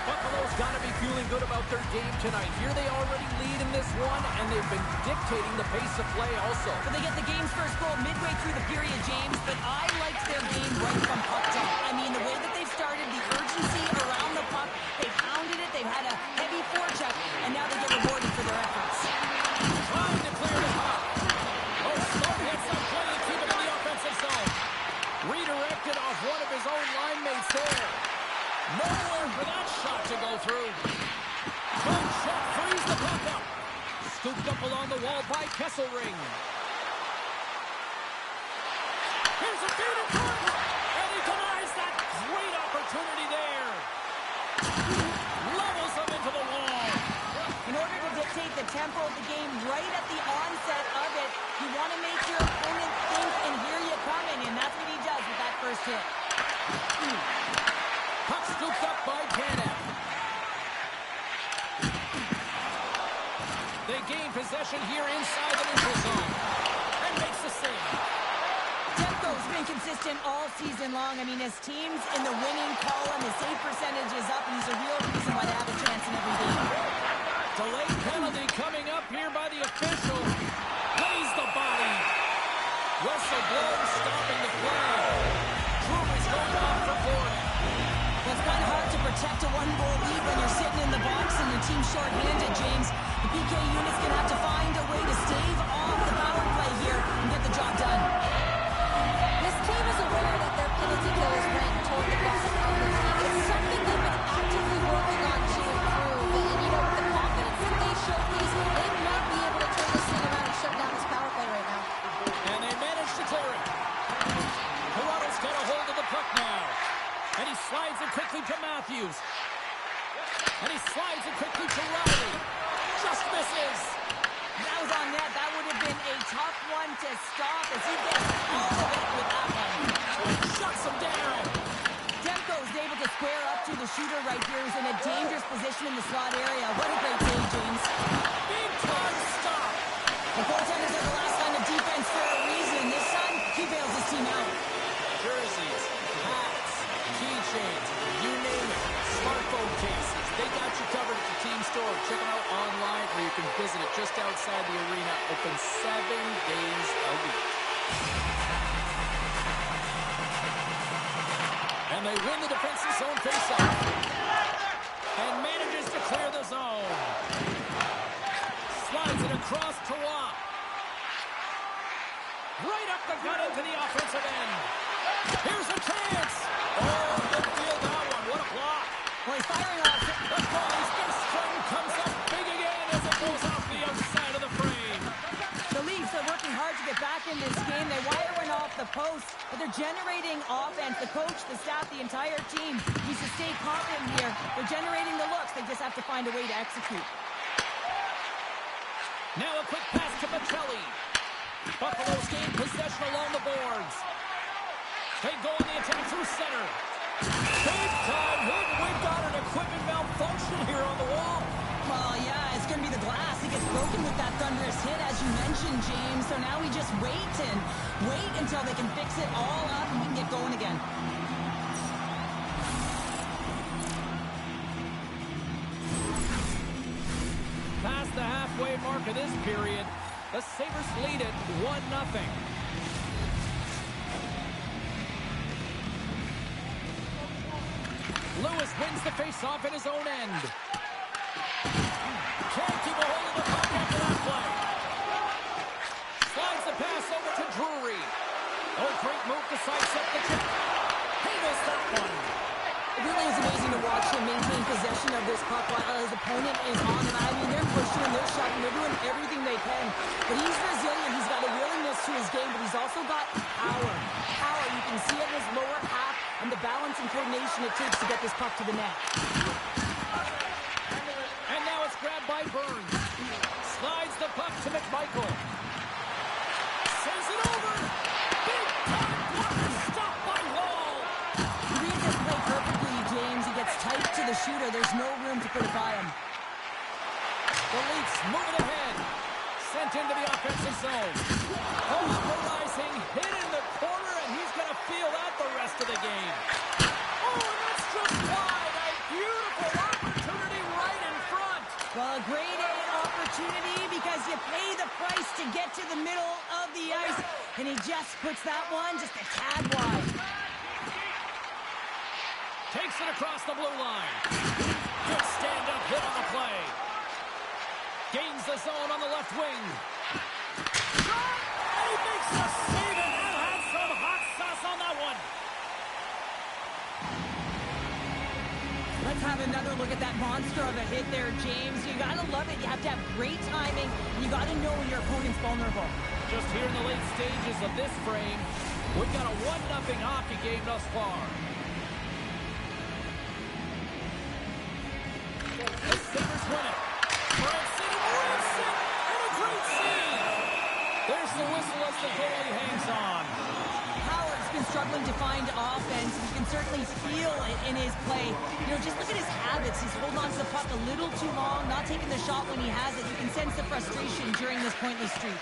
Buffalo's got to be feeling good about their game tonight. Here they already lead in this one, and they've been dictating the pace of play also. But they get the game's first goal midway through the period, James, but I liked their game right from puck drop. I mean, the way that they've started, the urgency around the puck, they pounded it, they've had a heavy forecheck, and now they get rewarded for their efforts. Trying to clear the puck. Oh, Sloan hits that play and keep it in the offensive zone. Redirected off one of his own line mates there. Nowhere for that shot to go through. Good shot, frees the puck up. Scooped up along the wall by Kesselring. Here's a feed in front, and he denies that great opportunity there. Levels him into the wall. In order to dictate the tempo of the game right at the onset of it, you want to make your opponent think and hear you coming, and that's what he does with that first hit. Puck scooped up by Tanev. They gain possession here inside the neutral zone. And makes the save. Demko's been consistent all season long. I mean, his team's in the winning column. His save percentage is up, and he's a real reason why they have a chance in every game. Delayed penalty coming up here by the official. Lays the body. whistle blows, stopping the play. Drury's going off for Florida. Well, it's kind of hard to protect a one-goal lead when you're sitting in the box and your team's short-handed, James. The PK unit's going to have to find a way to stave off the power play here and get the job done. This team is aware that their penalty kill is ranked toward the bottom of the league. It's something they've been actively working on to improve. And, you know, with the confidence that they showcase, they might be able to turn this thing around and shut down this power play right now. And they managed to clear it. Toronto's got a hold of the puck now. And he slides it quickly to Matthews. And he slides it quickly to Riley. Just misses. That was on net. That would have been a tough one to stop as he gets all of it with that one. Shuts him down. Demko is able to square up to the shooter right here, who's in a dangerous position in the slot area. What a great save, James. Big time stop. The goaltenders are the last line of defense for a reason. This time, he bails his team out. Jerseys, hats, keychains, you name it. Smartphone cases. They got you covered at the team store. Check them out online or you can visit it just outside the arena. Open 7 days a week. And they win the defensive zone faceoff. And manages to clear the zone. Slides it across to Watt. Right up the gut into the offensive end. Here's a chance. Oh, good field that one. What a block. Well, he's firing off. The goalie's first string comes up big again as it goes off the outside of the frame. The Leafs are working hard to get back in this game. They wire one off the post, but they're generating offense. The coach, the staff, the entire team needs to stay confident here. They're generating the looks. They just have to find a way to execute. Now a quick pass to Michelli. Buffalo's gained possession along the boards. They go on the attack through center. Big time hit. We've got an equipment malfunction here on the wall. Well, yeah, it's going to be the glass. It gets broken with that thunderous hit, as you mentioned, James. So now we just wait until they can fix it all up and we can get going again. Past the halfway mark of this period, the Sabres lead it 1-0. Lewis wins the face-off in his own end. Can't keep a hold of the puck after that play. Slides the pass over to Drury. Oh, great move to sidestep the check. He missed that one. It really is amazing to watch him maintain possession of this puck while his opponent is on him. I mean, they're pushing him, they're shoving, they're doing everything they can. But he's resilient, he's got a willingness to his game, but he's also got power. Power, you can see it in his lower half and the balance and coordination it takes to get this puck to the net. And now it's grabbed by Burns. Slides the puck to McMichael. Sends it over. Big time blocker stopped by Wall. He reads this play perfectly, James. He gets tight to the shooter. There's no room to put it by him. The Leafs moving ahead. Sent into the offensive zone. Polarizing, hit in the corner, and he's going to feel that the rest of the game. Oh, and that's just wide. A beautiful opportunity right in front. Well, a grade A opportunity because you pay the price to get to the middle of the ice. And he just puts that one just a tad wide. Takes it across the blue line. Good stand-up hit on the play. Gains the zone on the left wing. Shot! And he makes the save, and that had some hot sauce on that one. Let's have another look at that monster of a hit there, James. You gotta love it. You have to have great timing. You gotta know when your opponent's vulnerable. Just here in the late stages of this frame, we've got a 1-0 hockey game thus far. The Sabres win it. Branson rips it, and a great save. There's the whistle as the goalie hangs on. Howard's been struggling to find offense. You can certainly feel it in his play. You know, just look at his habits. He's holding on to the puck a little too long, not taking the shot when he has it. You can sense the frustration during this pointless streak.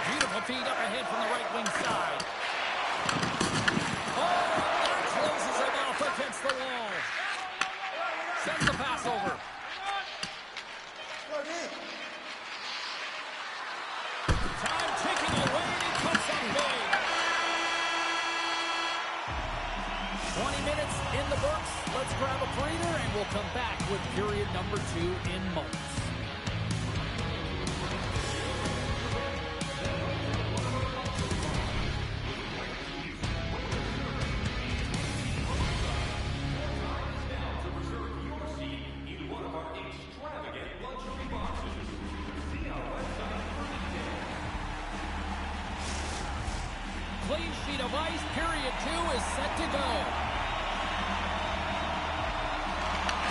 Beautiful feed up ahead from the right wing side. Oh, that closes him off against the wall. Sends the pass over. Time ticking away. 20 minutes in the books. Let's grab a breather, and we'll come back with period number 2 in moments. Clean sheet of ice. Period 2 is set to go.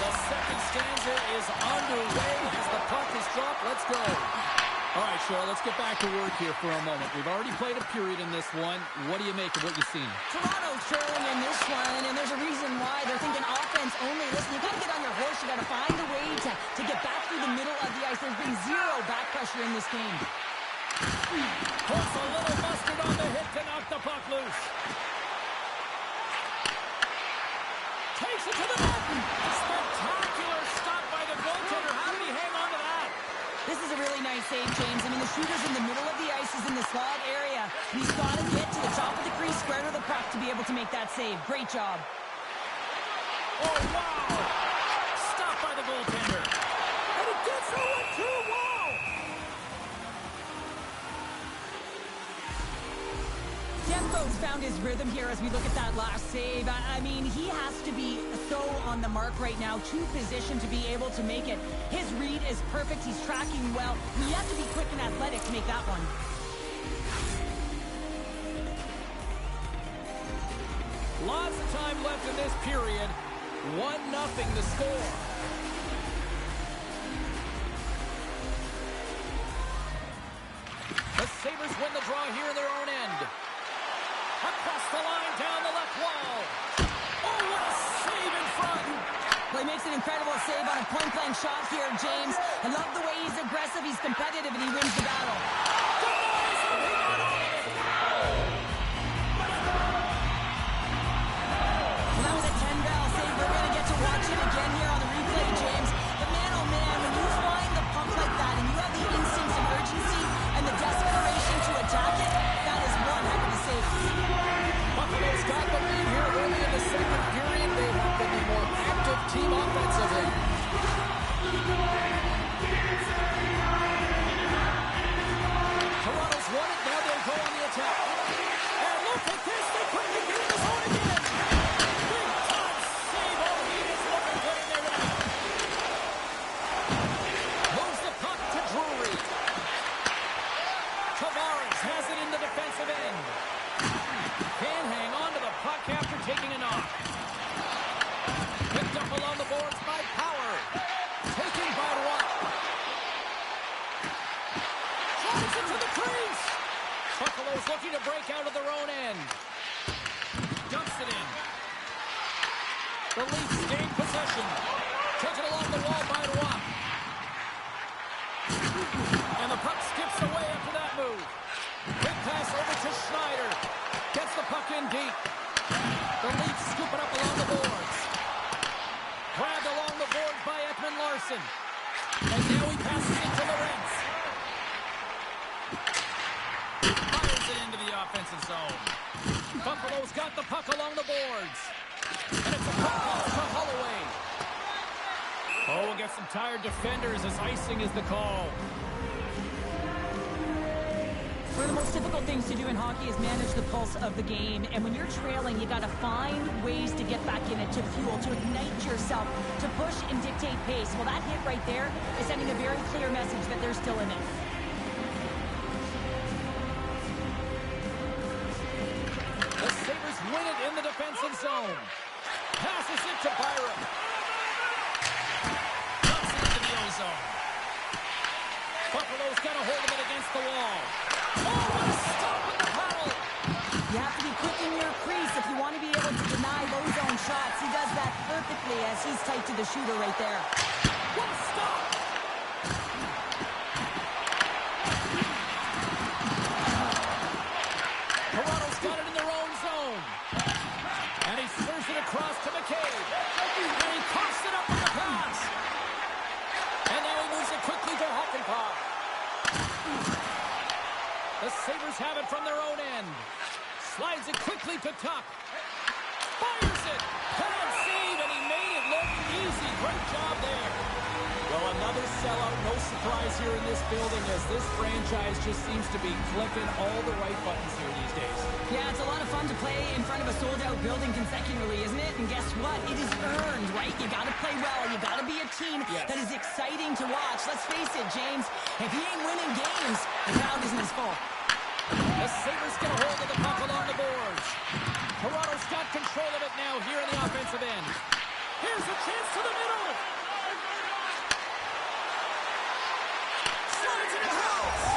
The second stanza is underway as the puck is dropped. Let's go. All right, Cheryl, let's get back to work here for a moment. We've already played a period in this one. What do you make of what you've seen? Toronto's trailing in this one, and there's a reason why. They're thinking offense only. Listen, you got to get on your horse. You got to find a way to get back through the middle of the ice. There's been zero back pressure in this game. Puts a little mustard on the hit to knock the puck loose. Takes it to the net. Spectacular stop by the goaltender. How did he hang on to that? This is a really nice save, James. I mean, the shooter's in the middle of the ice. He's in the slot area. And he's got to get to the top of the crease, square to the puck to be able to make that save. Great job. Oh, wow. Stop by the goaltender. And it gets the 1-2. Wow. Demko's found his rhythm here as we look at that last save. I mean, he has to be so on the mark right now, to position to be able to make it. His read is perfect. He's tracking well. You have to be quick and athletic to make that one. Lots of time left in this period. 1-0 the score. The Sabres win the draw here in their own end. Across the line, down the left wall. Oh, what a save in front. Well, he makes an incredible save on a point-blank shot here, James. I love the way he's aggressive, he's competitive, and he wins the battle. Well, that was a 10-barrel save. We're going to get to watch it again here on the replay, James. But man, oh man, when you find the puck like that and you have the instincts of urgency and the desperation to attack it, that is one heck of a save. Buffalo's got the lead here early in the second period. They have been the more active team offensively. Toronto's won it. Now they'll go on the attack. And look at this. They quickly get in the zone again. Big time save. Oh, he is looking good in there. Moves the puck to Drury. Tavares has it in the defensive end. Can't hang on to the puck after taking a knock. Picked up along the boards by Power. Taken by Rock. Drives it to the crease. Buffalo's looking to break out of their own end. Dumps it in. The Leafs gain possession. Taken along the wall by Rock. And the puck skips away after that move. Quick pass over to Schneider. Gets the puck in deep. The Leafs scoop it up along the boards. Grabbed along the boards by Ekman Larson. And now he passes it to Lorentz. Fires it into the offensive zone. Buffalo's got the puck along the boards. And it's a quick pass to Holloway. Oh, we'll get some tired defenders as icing is the call. One of the most difficult things to do in hockey is manage the pulse of the game. And when you're trailing, you got to find ways to get back in it, to fuel, to ignite yourself, to push and dictate pace. Well, that hit right there is sending a very clear message that they're still in it. The Sabres win it in the defensive zone. Passes it to Byram. Dumps it into the O-zone. Buffalo's got a hold of it against the wall. Oh, what a stop with the paddle! You have to be quick in your crease if you want to be able to deny those zone shots. He does that perfectly as he's tight to the shooter right there. What a stop! Toronto's got it in their own zone. And he serves it across to McCabe. And he coughs it up with the pass. And now he moves it quickly to Hakanpää. The Sabres have it from their own end. Slides it quickly to Tuck. Fires it. Great job there. Well, another sellout, no surprise here in this building as this franchise just seems to be clicking all the right buttons here these days. Yeah, it's a lot of fun to play in front of a sold-out building consecutively, isn't it? And guess what? It is earned, right? You got to play well. You got to be a team that is exciting to watch. Let's face it, James, if he ain't winning games, the crowd isn't his fault. The Sabres get a hold of the puck along the boards. Toronto's got control of it now here in the offensive end. Here's a chance to the middle. Slides in the house.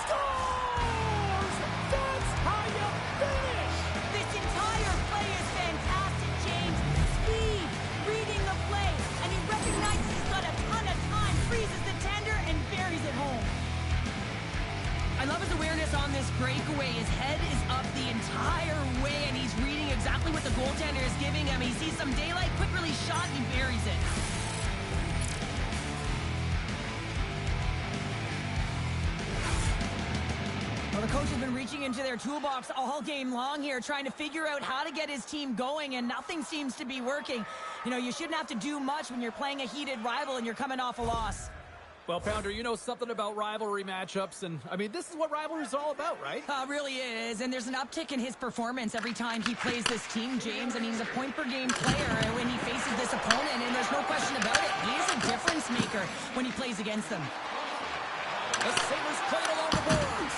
Scores! That's how you finish. This entire play is fantastic, James. Speed, reading the play, and he recognizes he's got a ton of time, freezes the tender, and buries it home. I love his awareness on this breakaway. His head is up the entire way, and he's reading exactly what the goaltender is giving him. He sees some daylight, quick release shot, and he buries it. Well, the coach has been reaching into their toolbox all game long here, trying to figure out how to get his team going, and nothing seems to be working. You know, you shouldn't have to do much when you're playing a heated rival and you're coming off a loss. Well, Pounder, you know something about rivalry matchups, and, I mean, this is what rivalry is all about, right? Really is, and there's an uptick in his performance every time he plays this team, James, and he's a point-per-game player when he faces this opponent, and there's no question about it. He is a difference maker when he plays against them. The Sabres play it along the boards.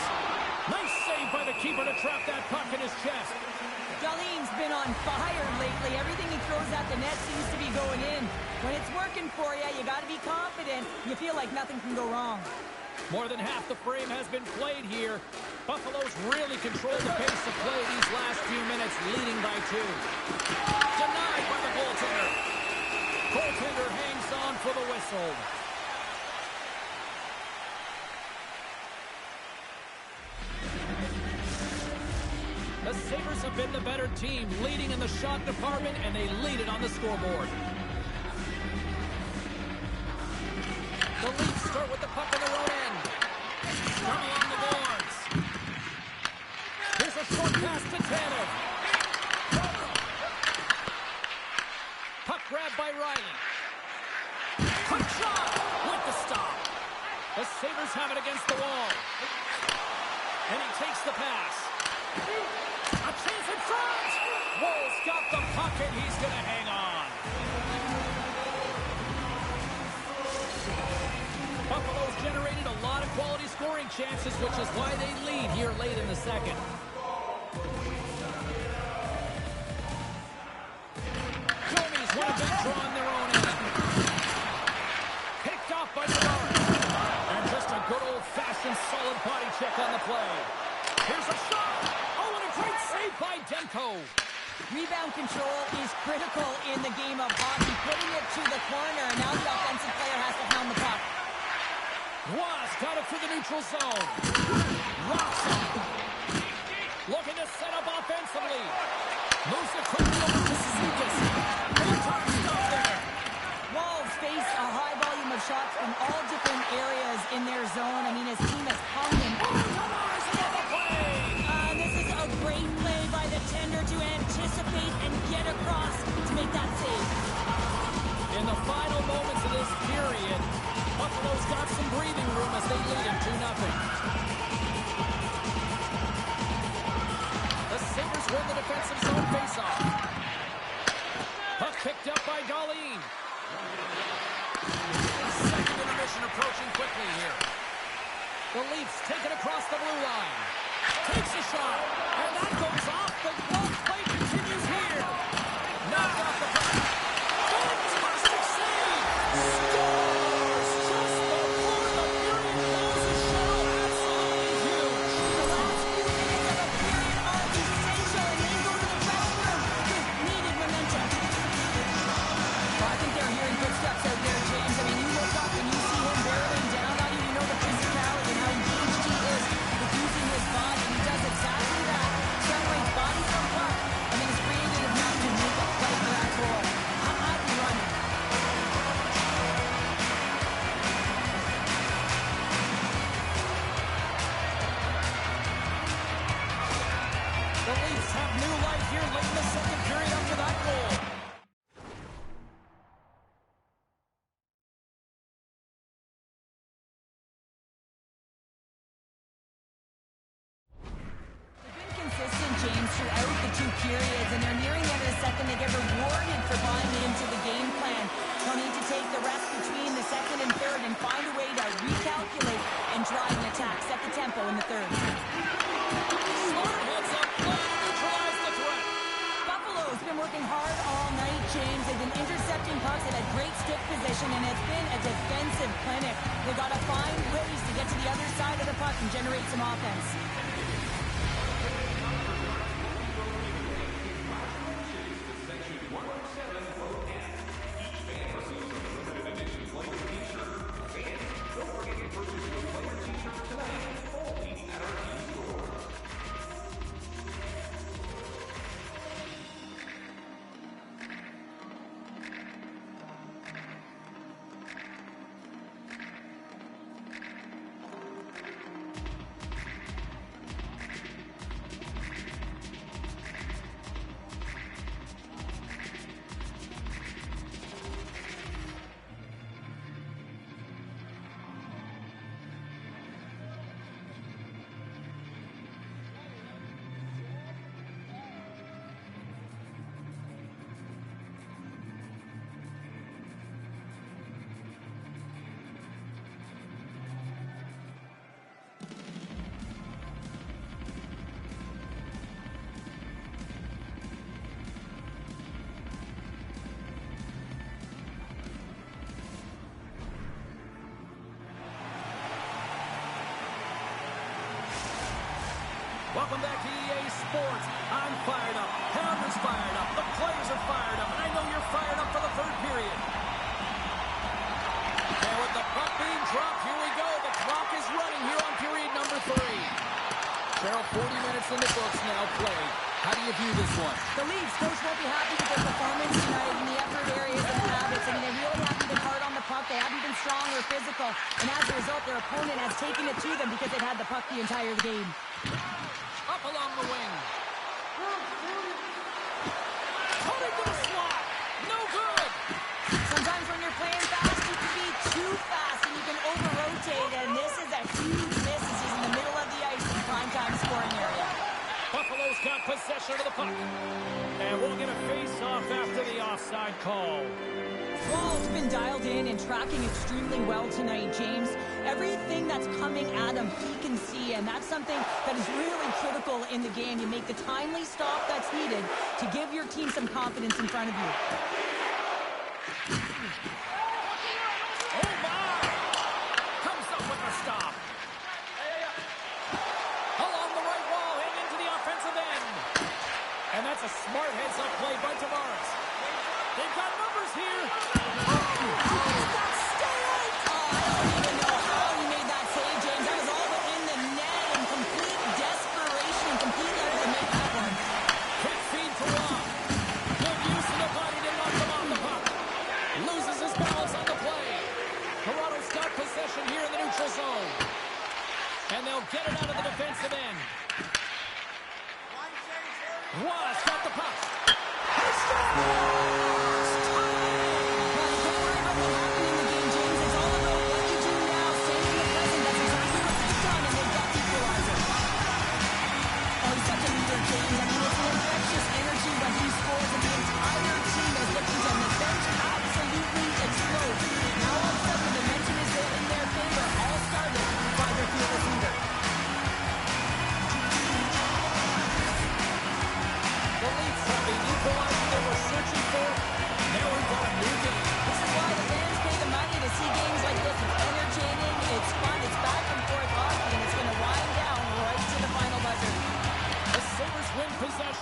Nice save by the keeper to trap that puck in his chest. Darlene's been on fire lately. Everything he throws at the net seems to be going in. When it's working for you, you got to be confident. You feel like nothing can go wrong. More than half the frame has been played here. Buffalo's really controlled the pace of play these last few minutes, leading by 2. Denied by the goaltender. Goaltender hangs on for the whistle. The Sabres have been the better team, leading in the shot department, and they lead it on the scoreboard. The Leafs start with the puck in their own end. From along the boards. Here's a short pass to Tanev. Puck grabbed by Riley. Quick shot with the stop. The Sabres have it against the wall. And he takes the pass. A chance in front! Woll's got the puck and he's going to hang on. Buffalo's generated a lot of quality scoring chances, which is why they lead here late in the second. Domi's won a big draw on their own end. Picked off by Tavares. And just a good old-fashioned solid body check on the play. Here's a shot. Oh, and a great save by Demko. Rebound control is critical in the game of hockey. Putting it to the corner, and now the offensive player has to hound the puck. Was got it through the neutral zone. Rocks him. Looking to set up offensively. Moves it quickly over to Suzuki. Big-time stuff there. Wolves face a high volume of shots from all different areas in their zone. I mean, his team has hung him. This is a great play by the tender to anticipate and get across to make that save. In the final moments of this period, Buffalo's got some breathing room as they lead him 2-0. The Sabres win the defensive zone faceoff. Puck picked up by Darlene. Second intermission approaching quickly here. The Leafs take it across the blue line. Takes a shot, and that goes off. The glove play continues here. Knocked off the puck. Fantastic save! Scores just before the period closes. Show absolutely huge. The last few minutes of a period are essential, and they go to the dressing room with needed momentum. Well, I think they're hearing footsteps out there, James. I mean, you look up and you see him barreling down on you. You know the physicality and how engaged he is with using his body. He does exactly that. Separates body from play. playing hard all night, James. They've been intercepting pucks. They've had great stick position, and it's been a defensive clinic. They've got to find ways to get to the other side of the puck and generate some offense. Welcome back to EA Sports. I'm fired up. Hammer's fired up. The players are fired up. And I know you're fired up for the third period. And with the puck being dropped, here we go. The clock is running here on period number 3. Cheryl, 40 minutes in the books now played. How do you view this one? The Leafs coach won't be happy with their performance tonight in the effort areas and habits. I mean, they really haven't been hard on the puck. They haven't been strong or physical. And as a result, their opponent has taken it to them because they've had the puck the entire game. Up along the wing. Cutting to the slot. No good. Sometimes when you're playing fast, you can be too fast and you can over-rotate. And this is a huge miss as he's in the middle of the ice in prime-time scoring area. Buffalo's got possession of the puck. And we'll get a face-off after the offside call. Wall's been dialed in and tracking extremely well tonight, James. Everything that's coming at him, he can see, and that's something that is really critical in the game. You make the timely stop that's needed to give your team some confidence in front of you. Oh, my! Comes up with a stop. Along the right wall, heading into the offensive end. And that's a smart heads-up play by Tavares. They've got numbers here. Here in the neutral zone. And they'll get it out of the defensive end. Wallace got the puck.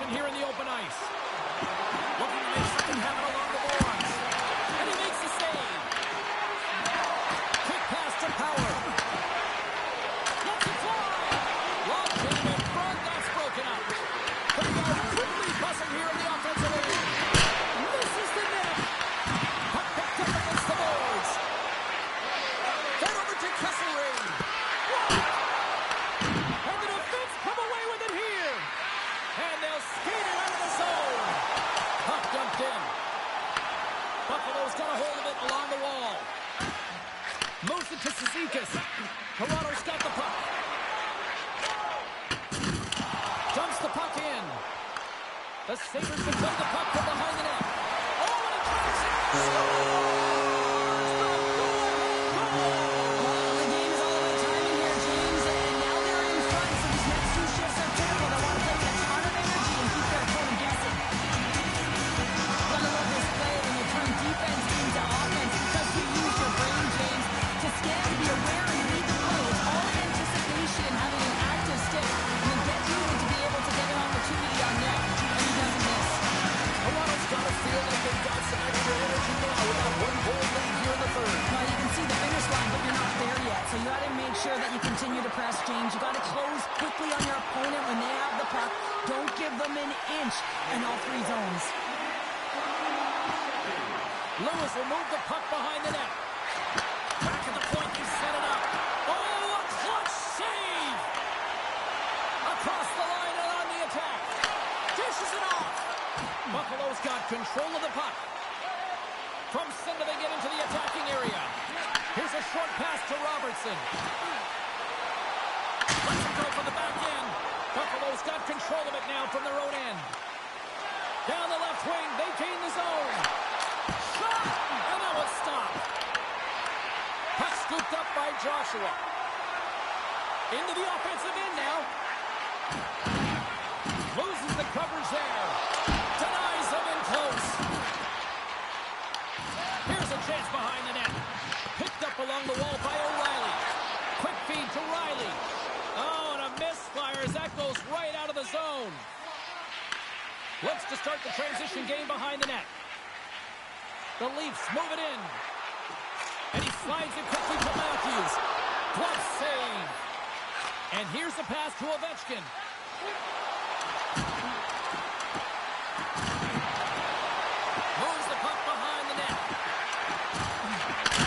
Here in the open ice. Looking to make something happen along the boards. And he makes the save. Quick pass to Power. Let's it fly. Long jam in front. That's broken up. But he goes quickly buzzing here in the offensive end. Misses the net. Puck picked up against the boards. Then over to Kesselring. And the defense come away with it here. And they'll skate it out of the zone. Puck dumped in. Buffalo's got a hold of it along the wall. Moves it to Cizikas. Toronto's got the puck. Dumps the puck in. The Sabres can play the puck from behind the net. Oh, and he tracks it. Scores! sure that you continue to press, James. You got to close quickly on your opponent when they have the puck. Don't give them an inch in all three zones. Lewis will move the puck behind the net. Back at the point, he set it up. Oh, a clutch save! Across the line and on the attack. Dishes it off. Buffalo's got control of the puck. From center, they get into the attacking area. Here's a short pass to Robertson. Let's it go from the back end. Buffalo's got control of it now from their own end. Down the left wing, they gain the zone. Shot! And that was stopped. Puck scooped up by Joshua. Into the offensive end now. Loses the coverage there. Denies him in close. Here's a chance behind the net. Picked up along the wall by O'Reilly. Quick feed to Riley. Oh, and a misfire as that goes right out of the zone. Looks to start the transition game behind the net. The Leafs move it in. And he slides it quickly to Matthews. Glove save. And here's the pass to Ovechkin. Moves the puck behind the net.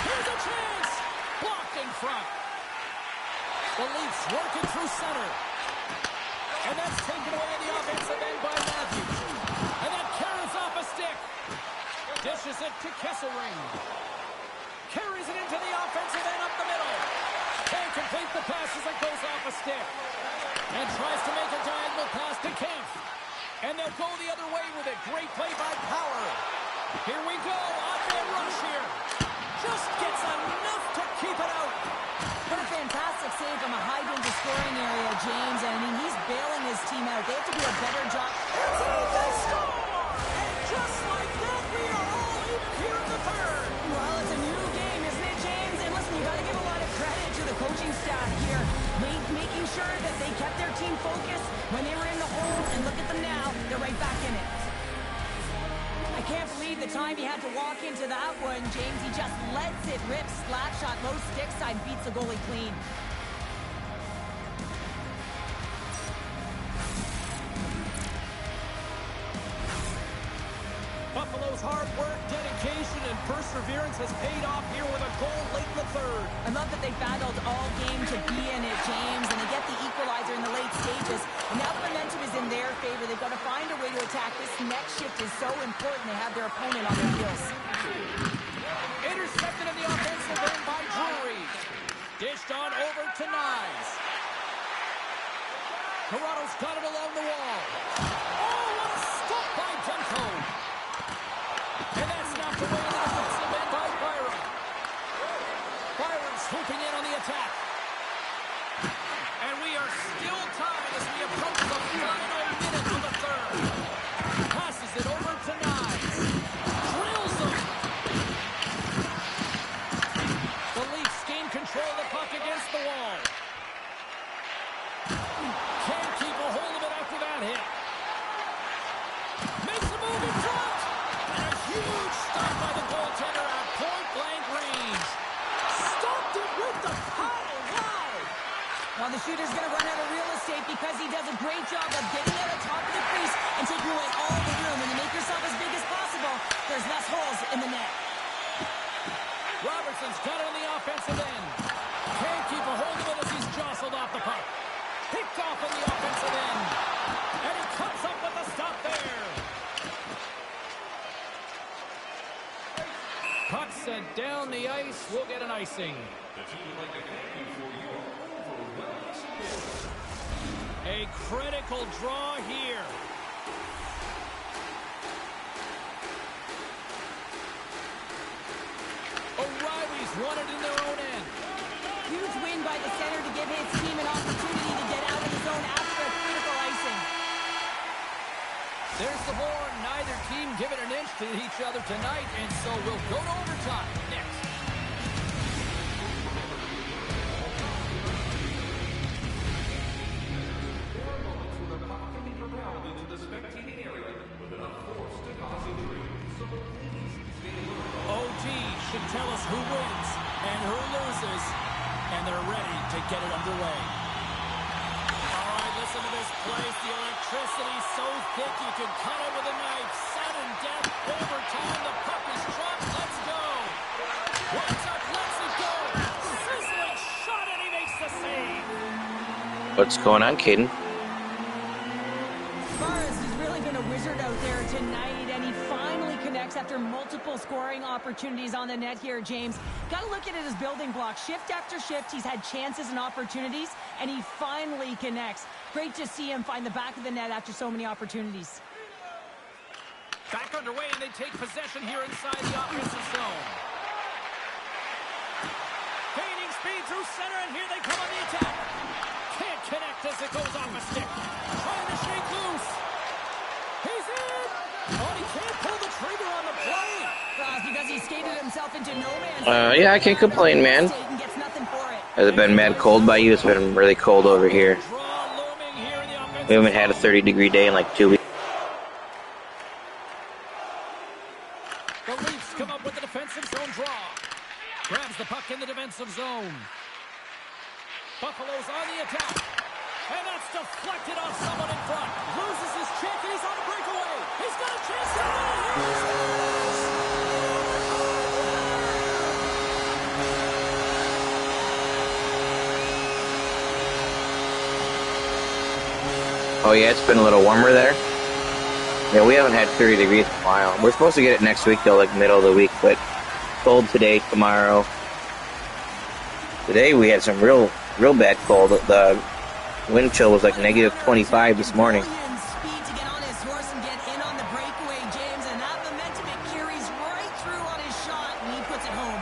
Here's a chance. Blocked in front. The Leafs working through center. And that's taken away in the offensive end by Matthews. And that carries off a stick. Dishes it to Kesselring. Carries it into the offensive end up the middle. Can't complete the pass as it goes off a stick. And tries to make a diagonal pass to Kemp. And they'll go the other way with it. Great play by Power. Here we go. On-man rush here. Just gets enough to keep it out. What a fantastic save from a high-danger scoring area, James. I mean, he's bailing his team out. They have to do a better job. They score! And just like that, we are all even here in the third. Well, it's a new game, isn't it, James? And listen, you got to give a lot of credit to the coaching staff here. Making sure that they kept their team focused when they were in the hole. And look at them now. They're right back in it. I can't believe the time he had to walk into that one, James. He just lets it rip. Slap shot, low stick side, beats the goalie clean. Buffalo's hard work, dedication, and perseverance has paid off here with a goal late in the third. I love that they battled all game to be in it, James, and they get the equalizer in the late stages. And now the momentum is in their favor. They've got to find a way to attack. This next shift is so important. They have their opponent on their heels. Intercepted in the offensive end by Drury. Dished on over to Nyes. Toronto's got it along the wall. Oh, what a stop by Demko. And that's knocked away in the defensive end by Byron. Byron swooping in on the attack. And we are still tied as we approach the final minute of the third. Passes it over to Nyes. Drills him. The Leafs gain control of the puck against the wall. Can't keep a hold of it after that hit. Makes a move in front. And a huge stop by the goaltender at point-blank range. Stopped it with the paddle. Wow. Well, the shooter's going to run out of real estate because he does a great job of getting out of top of the crease and taking away all the room. When you make yourself as big as possible, there's less holes in the net. Robertson's got it on the offensive end. Can't keep a hold of it as he's jostled off the puck. Picked off on the offensive end. And he comes up with the stop there. Puck sent down the ice. We'll get an icing. A critical draw here. O'Reilly's won it in their own end. Huge win by the center to give his team an opportunity to get out of the zone after a critical icing. There's the horn. Neither team giving an inch to each other tonight, and so we'll go to overtime next. OT should tell us who wins and who loses. And they're ready to get it underway. All right, listen to this place. The electricity so thick you could cut it with a knife. Sudden death, overtime. The puck is dropped. Let's go. What's up? Let's it go. Sizzling shot, and he makes the save. What's going on, Caden? Suarez has really been a wizard out there tonight, and he finally connects after multiple scoring opportunities on the net here, James. Got to look at it as building blocks. Shift after shift, he's had chances and opportunities, and he finally connects. Great to see him find the back of the net after so many opportunities. Back underway, and they take possession here inside the offensive zone. Gaining speed through center, and here they come on the attack. Can't connect as it goes off a stick. Trying to shake loose. He's in. Oh, he can't pull the trigger on the play. Because he skated himself into no man's Yeah, I can't complain, man. Gets nothing for it. Has it been mad cold by you? It's been really cold over here. Draw looming here in the offensive We haven't had a 30-degree day in like 2 weeks. The Leafs come up with the defensive zone draw. Grabs the puck in the defensive zone. Buffalo's on the attack. And that's deflected off someone in front. Loses his check, and he's on a breakaway. He's got a chance to win. Oh yeah, it's been a little warmer there. Yeah, we haven't had 30 degrees in a while. We're supposed to get it next week though, like middle of the week, but cold today, tomorrow. Today we had some real bad cold. The wind chill was like negative 25 this morning. Speed to get on his horse and get in on the breakaway, James, and that momentum it carries right through on his shot, and he puts it home.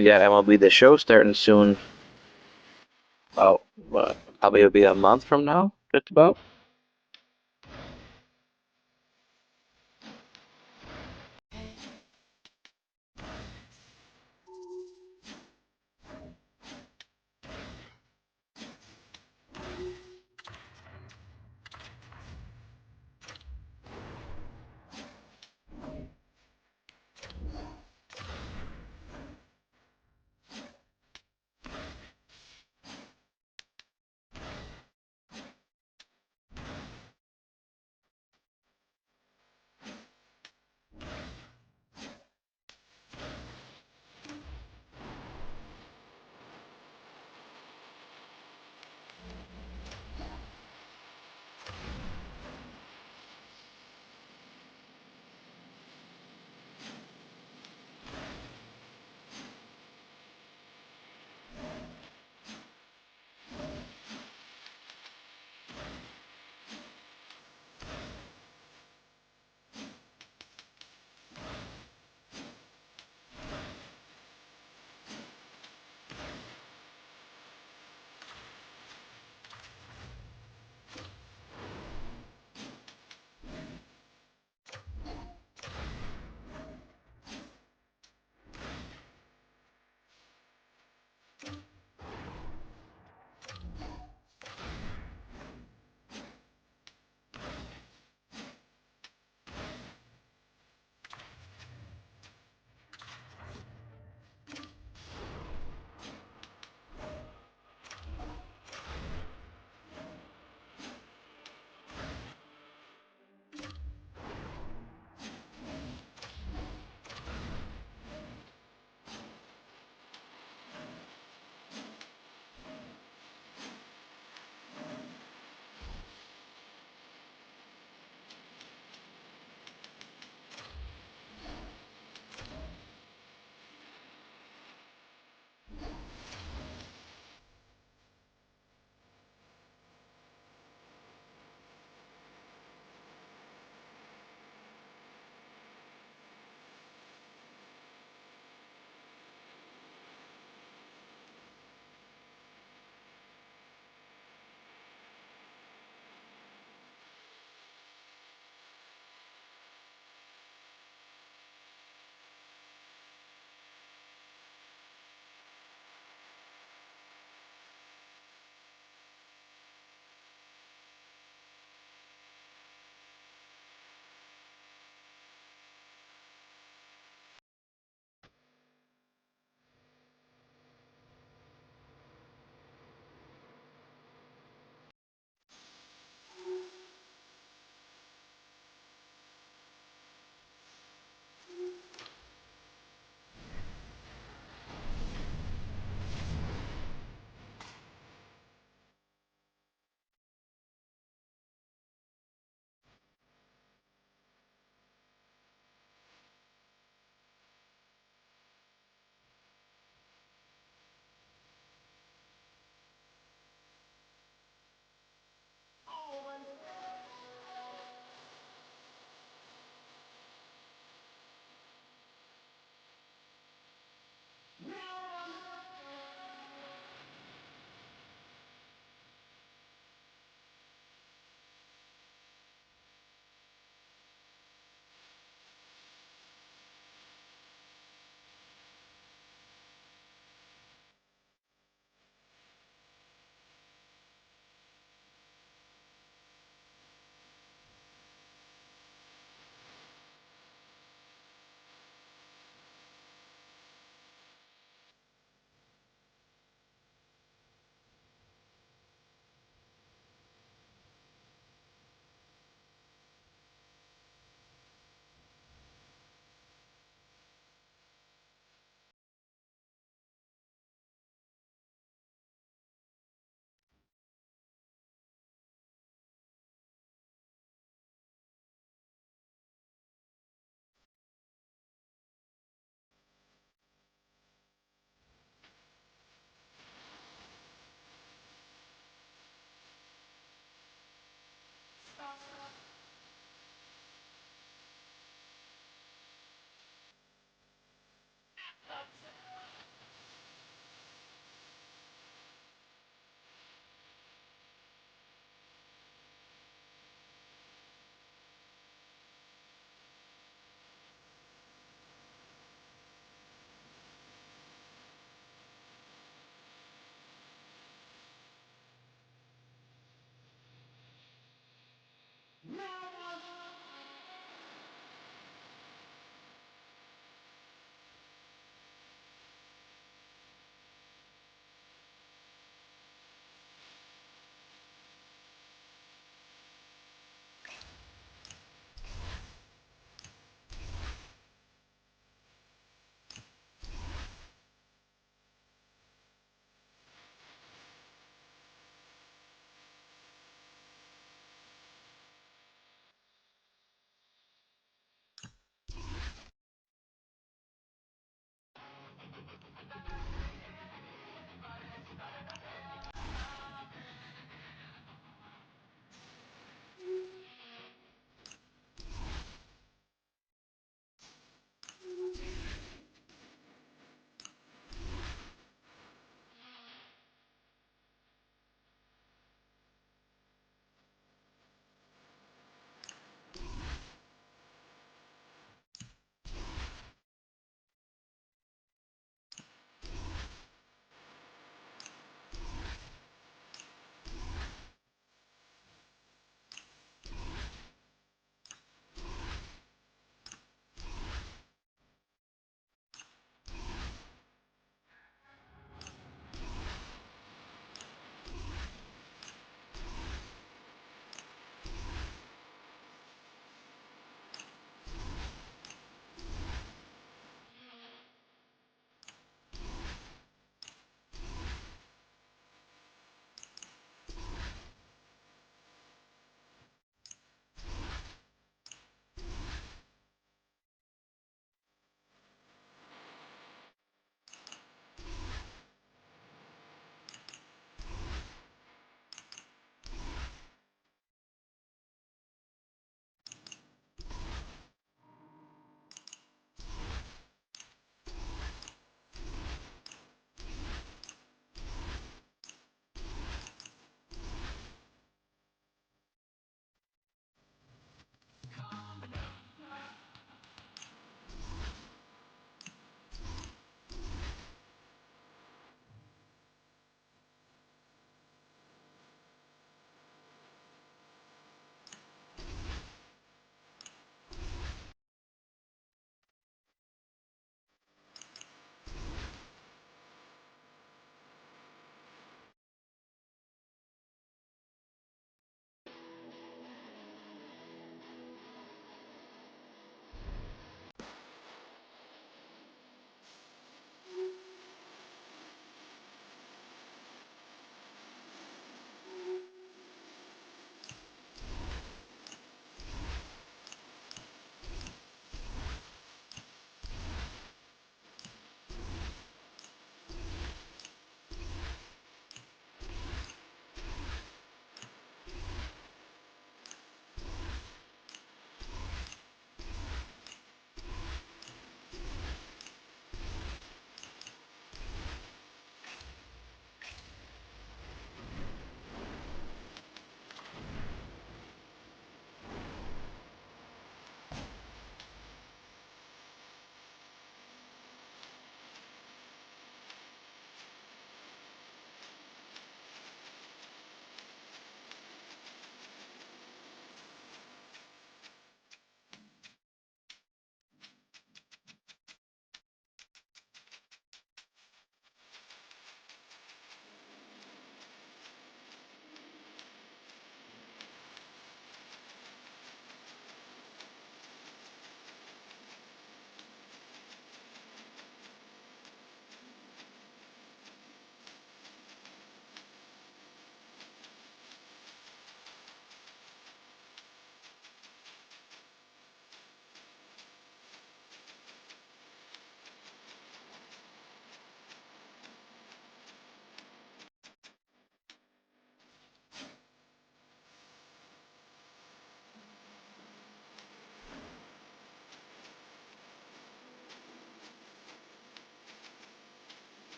We got MLB The Show starting soon. About probably it'll be a month from now, just about.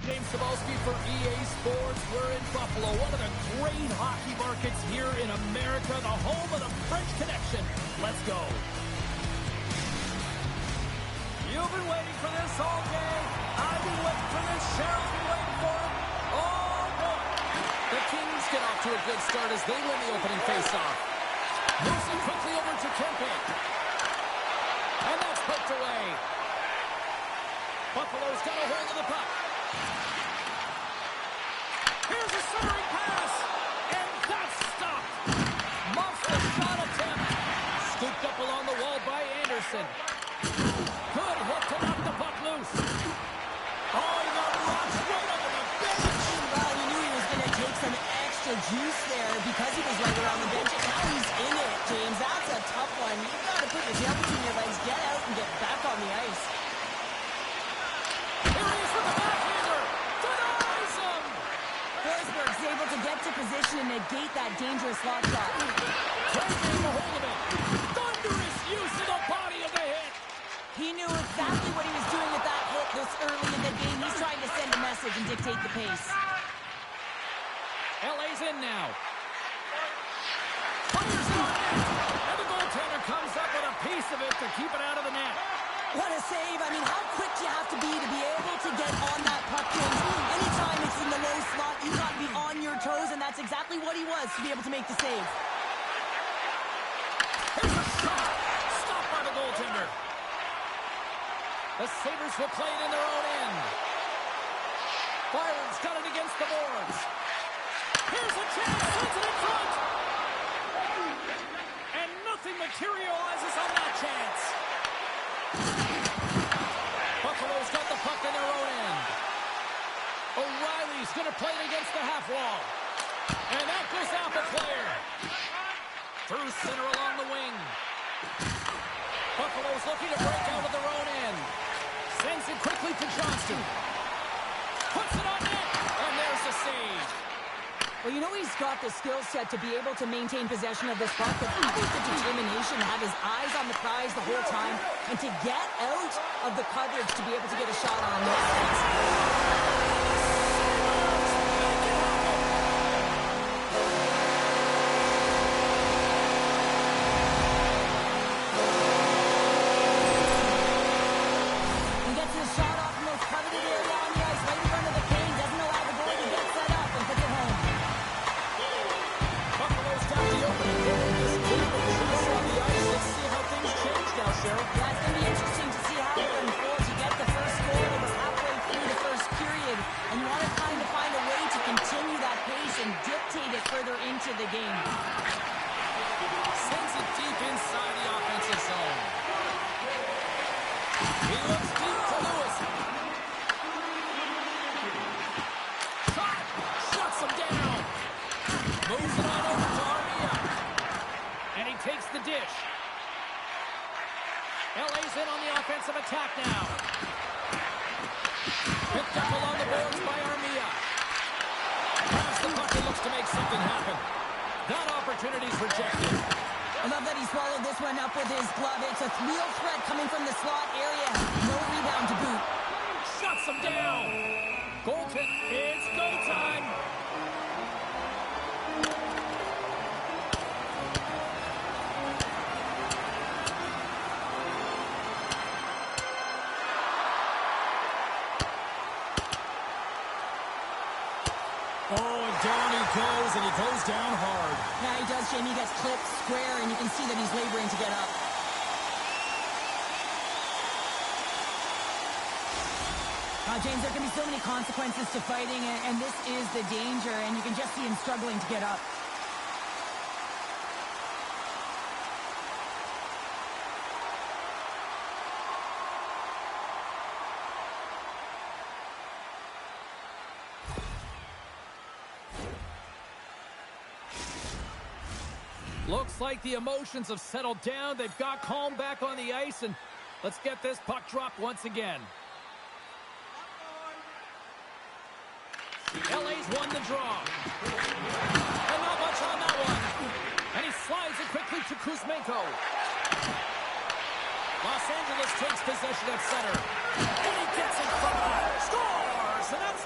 James Cebulski for EA Sports. We're in Buffalo, one of the great hockey markets here in America, the home of the French Connection. Let's go. You've been waiting for this all day. I've been waiting for this. Cheryl's been waiting for it. Oh, boy. The Kings get off to a good start as they win the opening faceoff. Moves it quickly over to Kempe. And that's poked away. Buffalo's got a hold of the puck. Here's a centering pass. And that's stopped. Muffs the shot attempt. Scooped up along the wall by Anderson. Good hit to knock the puck loose. Oh, he got launched right over the bench. Well, you knew he was going to take some extra juice there because he was right around the bench. And now he's in it, James. That's a tough one. You've got to put your tail between your legs, get out, and get back on the ice. Here he is with the backhander. Denies him. Forsberg's able to get to position and negate that dangerous slot shot. Trying to get a hold of it. Thunderous use of the body of the hit. He knew exactly what he was doing with that hit this early in the game. He's trying to send a message and dictate the pace. LA's in now. Fires it on net. And the goaltender comes up with a piece of it to keep it out of the net. What a save. I mean, how quick do you have to be able to get on that puck, James? Anytime it's in the low slot, you've got to be on your toes, and that's exactly what he was to be able to make the save. Here's a shot. Stopped by the goaltender. The Sabres will play it in their own end. Byron's got it against the boards. Here's a chance. Sends it in front. And nothing materializes on that chance. Buffalo's got the puck in their own end. O'Reilly's going to play it against the half wall. And that goes off a player. Through center along the wing. Buffalo's looking to break out of their own end. Sends it quickly to Johnston. Puts it on net. And there's the save. Well, you know he's got the skill set to be able to maintain possession of this puck, but how about the determination to have his eyes on the prize the whole time and to get out of the coverage to be able to get a shot on this. Further into the game. Sends it deep inside the offensive zone. He looks deep to Lewis. Shot! Shuts him down. Moves it on over to Armia. And he takes the dish. LA's in on the offensive attack now. Picked up along the boards by Armia. Pass the puck and looks to make something happen. That opportunity's rejected. I love that he swallowed this one up with his glove. It's a real threat coming from the slot area. No rebound to boot. Shuts him down. Goaltend. It's go time. Oh, and down he goes, and he goes down hard. Yeah, he does, Jamie. He gets clipped square, and you can see that he's laboring to get up. James, there can be so many consequences to fighting, and this is the danger, and you can just see him struggling to get up. Looks like the emotions have settled down. They've got calm back on the ice, and let's get this puck dropped once again. LA's won the draw. And not much on that one. And he slides it quickly to Kuzmenko. Los Angeles takes possession at center. And he gets it from scores! And that's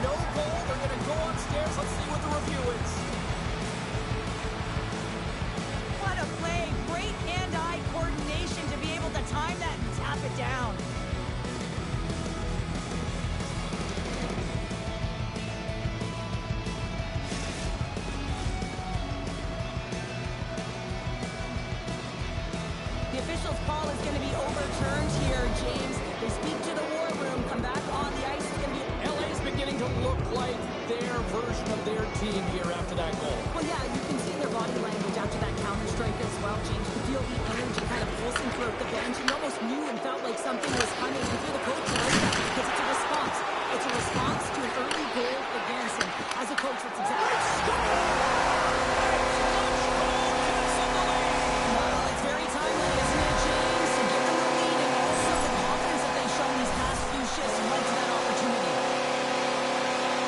no goal. They're going to go upstairs. Let's see what the review is. What a play. Great hand-eye coordination to be able to time that and tap it down. The official's call is going to be overturned here, James. They speak to the war room, come back on the ice. It's going to be... LA's beginning to look like their version of their team here after that goal. Well, yeah, you can see their body language after that counter-strike as well, James. You feel the energy kind of pulsing throughout the bench. You almost knew and felt like something was coming. You feel the coach like that because it's a response. It's a response to an early goal against him. As a coach, that's exactly... Well, it's very timely, isn't it, James? To give them the lead and also the confidence that they've shown these past few shifts right to that opportunity.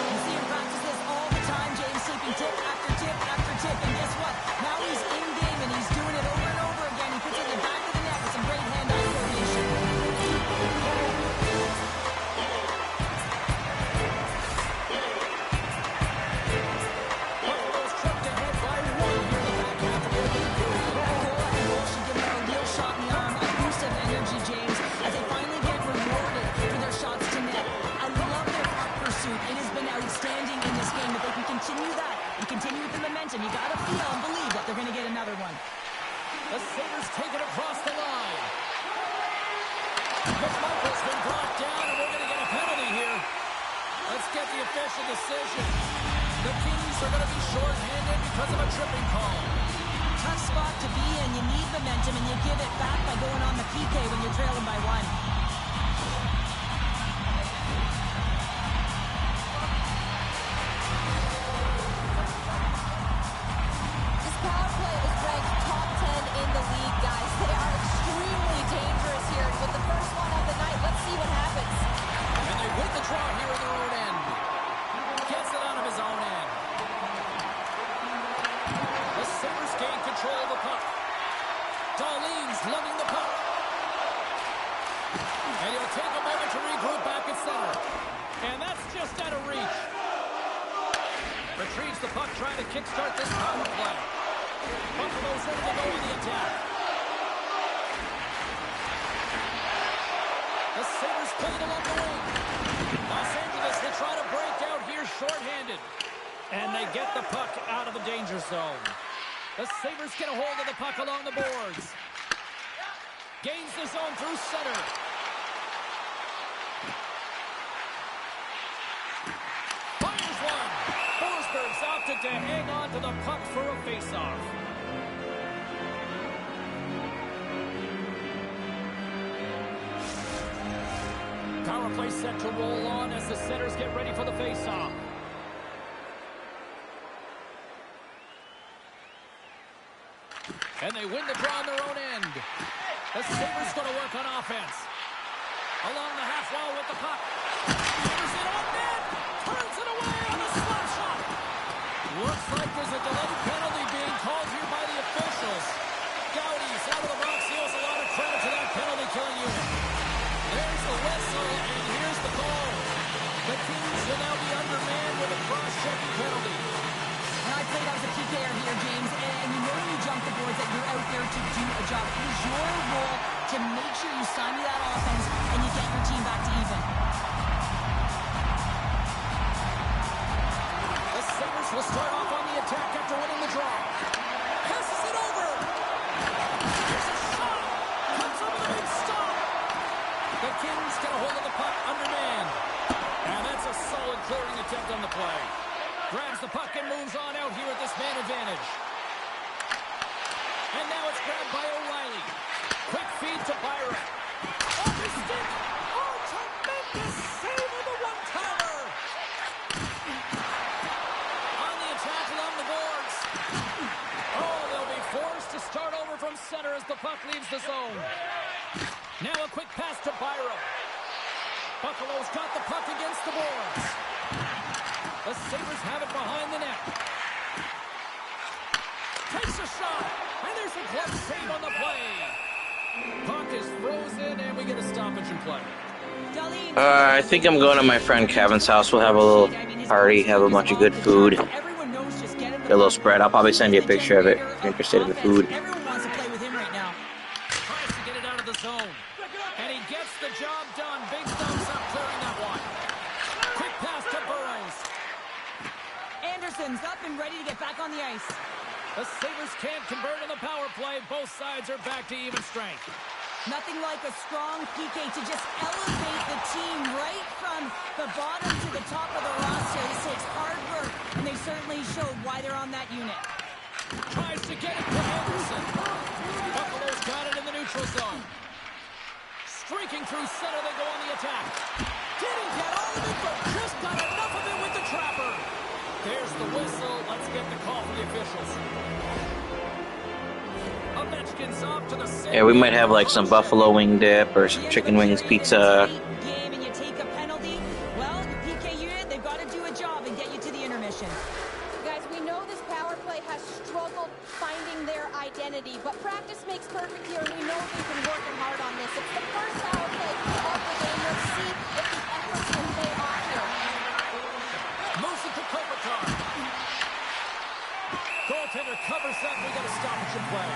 You see him practice this all the time, James, taking tip after tip after tip. And guess what? Now he's in game and he's doing it over and over again. He puts it in the back of the net with some great hand-eye coordination. Buffalo's tripped ahead by 1 here in the back half of the opening period. That goal should give them a real shot in the arm, a boost of energy, James, as they finally get rewarded for their shots to net. I love their puck pursuit. It has been outstanding in this game. If they can continue that and continue with the momentum, you got to feel and believe that they're going to get another one. The Sabres take it across the line. McMichael's been brought down, and we're going to get a penalty here. Let's get the official decision. The Kings are going to be short-handed because of a tripping call. Tough spot to be in. You need momentum, and you give it back by going on the PK when you're trailing by 1. This power play is ranked top 10 in the league, guys. They are extremely dangerous here. And with the first one of the night, let's see what happens. And they win the draw here in their own end. Gets it out of his own end. The Sabres gain control of the puck. Darlene's lugging the puck. And he'll take a moment to regroup back at center. And that's just out of reach. Retrieves the puck, trying to kickstart this power play. Buffalo's ready to go on the attack. The Sabres play it along the wing. Los Angeles will try to break out here shorthanded. And they get the puck out of the danger zone. The Sabres get a hold of the puck along the boards. Gains the zone through center. Fires one. Forsberg's opted to hang on to the puck for a faceoff. Power play set to roll on as the Senators get ready for the faceoff. And they win the draw on their own end. The Sabres going to work on offense. Along the half wall with the puck. Here's it on net. Turns it away on a slap shot. Looks like there's a delayed penalty being called here by the officials. Gaudi's out of the box. He owes a lot of credit to that penalty killing unit. There's the whistle, and here's the call. The Kings will now be undermanned with a cross-checking penalty. And I played as a PKer here, James, and you know when you jump the boards that you're out there to do a job. It is your role to make sure you stymie that offense and you get your team back to even. The Sabres will start off on the attack after winning the draw. Passes it over. Here's a shot. Comes over the big stop. The Kings get a hold of the puck undermanned. And that's a solid clearing attempt on the play. Grabs the puck and moves on out here at this man advantage. And now it's grabbed by O'Reilly. Quick feed to Byron. Off his stick. Oh, tremendous save of the one-timer. On the attack along the boards. Oh, they'll be forced to start over from center as the puck leaves the zone. Now a quick pass to Byron. Buffalo's got the puck against the boards. The Sabres have it behind the net. Takes a shot, and there's a glove save on the play. Puck is frozen, and we get a stoppage in play. I think I'm going to my friend Kevin's house. We'll have a little party, have a bunch of good food. Get a little spread. I'll probably send you a picture of it if you're interested in the food. Everyone wants to play with him right now. Tries to get it out of the zone. And he gets the job done. Big thumbs up clearing that one. Quick pass to Burrows. Anderson's up and ready to get back on the ice. The Sabres can't convert on the power play. Both sides are back to even strength. Nothing like a strong PK to just elevate the team right from the bottom to the top of the roster. This takes hard work, and they certainly showed why they're on that unit. Tries to get it to Anderson. Buffalo's got it in the neutral zone. Streaking through center, they go on the attack. Didn't get all of it, but just got enough of it with the trapper. There's the whistle. Let's get the call from the officials. Ovechkin's off to the center. Yeah, we might have like some buffalo wing dip or some chicken wings pizza. Game and you take a penalty. Well, the PK unit, they've got to do a job and get you to the intermission. Guys, we know this power play has struggled finding their identity, but practice makes perfect here, and we know they've been working hard on this. It's the first power play of the game. Let's see if the efforts can pay off here. Moves it to Kopitar. Goaltender covers that. We got to stop it from play.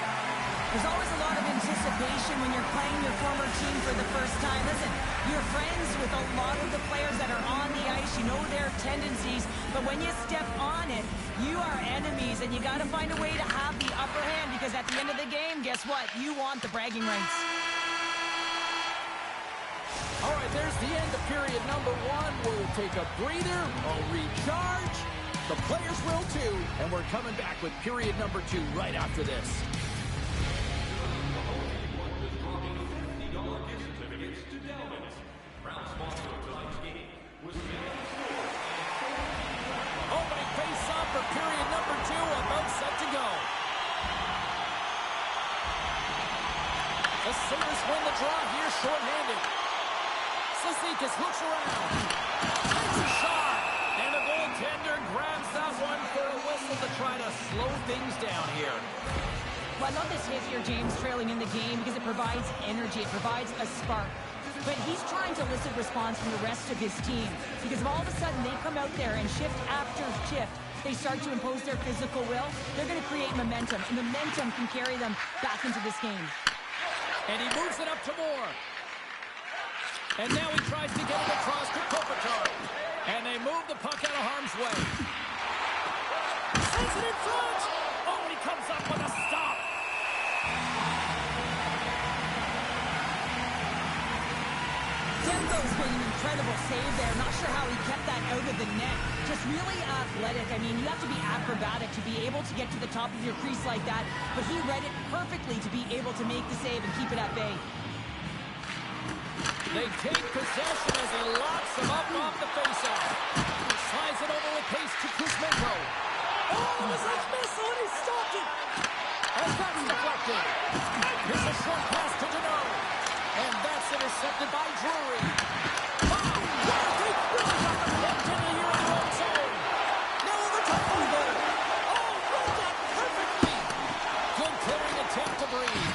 There's always a lot of anticipation when you're playing your former team for the first time. Listen, you're friends with a lot of the players that are on the ice. You know their tendencies, but when you step on it, you are enemies, and you got to find a way to have the upper hand, because at the end of the game, guess what? You want the bragging rights. All right, there's the end of period number 1. We'll take a breather, a recharge. The players will too, and we're coming back with period number 2 right after this. Opening face-off for period number 2, about set to go. The Sabres win the draw here short-handed. Cizikas looks around. Takes a shot. And the goaltender grabs that one for a whistle to try to slow things down here. Well, I love this hit here, James, trailing in the game, because it provides energy. It provides a spark. But he's trying to elicit response from the rest of his team, because if all of a sudden they come out there and shift after shift, they start to impose their physical will, they're going to create momentum, and momentum can carry them back into this game. And he moves it up to Moore. And now he tries to get it across to Kopitar. And they move the puck out of harm's way. Sends it in front. Oh, and he comes up with a stop. Demko's made an incredible save there. Not sure how he kept that out of the net. Just really athletic. I mean, you have to be acrobatic to be able to get to the top of your crease like that. But he read it perfectly to be able to make the save and keep it at bay. They take possession as he locks him up off the faceoff. Slides it over with pace to Kuzmenko. Oh, it was a missile, and he stopped it. And that's deflected. Here's a short pass to Deneau. And that's intercepted by Drury. Oh, they really got the puck into the own zone. Now over to Fogle. Oh, read that perfectly. Good clearing attempt to breathe.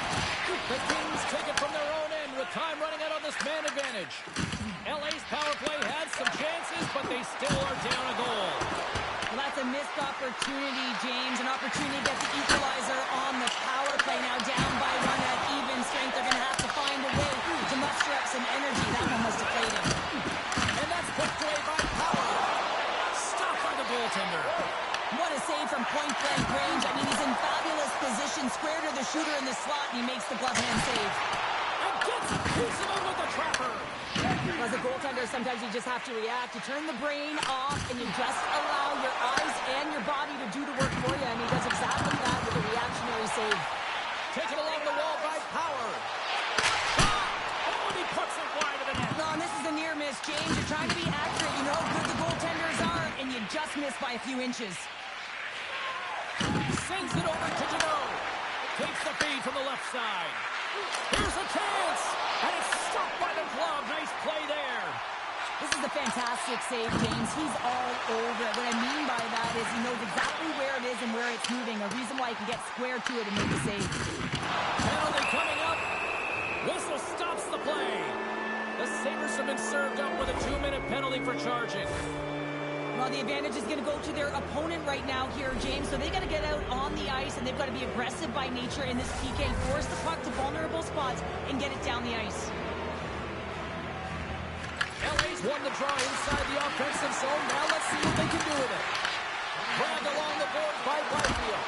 The Kings take it from their own end with time running out on this man advantage. LA's power play had some chances, but they still are down a goal. Well, that's a missed opportunity, James. An opportunity to get the equalizer on the power play. Now down by 1 at even strength. They're going to have to find a way to muster up some energy. That one was deflated. And that's pushed away by Power. Stopped by the goaltender. What a save from point-blank range. I mean, he's in fabulous position, square to the shooter in the slot, and he makes the glove hand save. And gets a piece of it with the trapper. As a goaltender, sometimes you just have to react. You turn the brain off, and you just allow your eyes and your body to do the work for you. And he does exactly that with a reactionary save. Taken along the wall by Power. Oh, and he puts it wide of the net. No, and this is a near miss, James. You're trying to be accurate. You know how good the goaltenders are, and you just miss by a few inches. Sends it over to Deneau. Takes the feed from the left side. Here's a chance. And it's stopped by the glove. Nice play there. This is a fantastic save, James. He's all over it. What I mean by that is he knows exactly where it is and where it's moving. A reason why he can get square to it and make the save. Penalty coming up. Whistle stops the play. The Sabres have been served up with a 2-minute penalty for charging. Well, the advantage is going to go to their opponent right now here, James. So they got to get out on the ice, and they've got to be aggressive by nature in this PK. Force the puck to vulnerable spots and get it down the ice. LA's won the draw inside the offensive zone. Now let's see what they can do with it. Grabbed along the board by Byfield.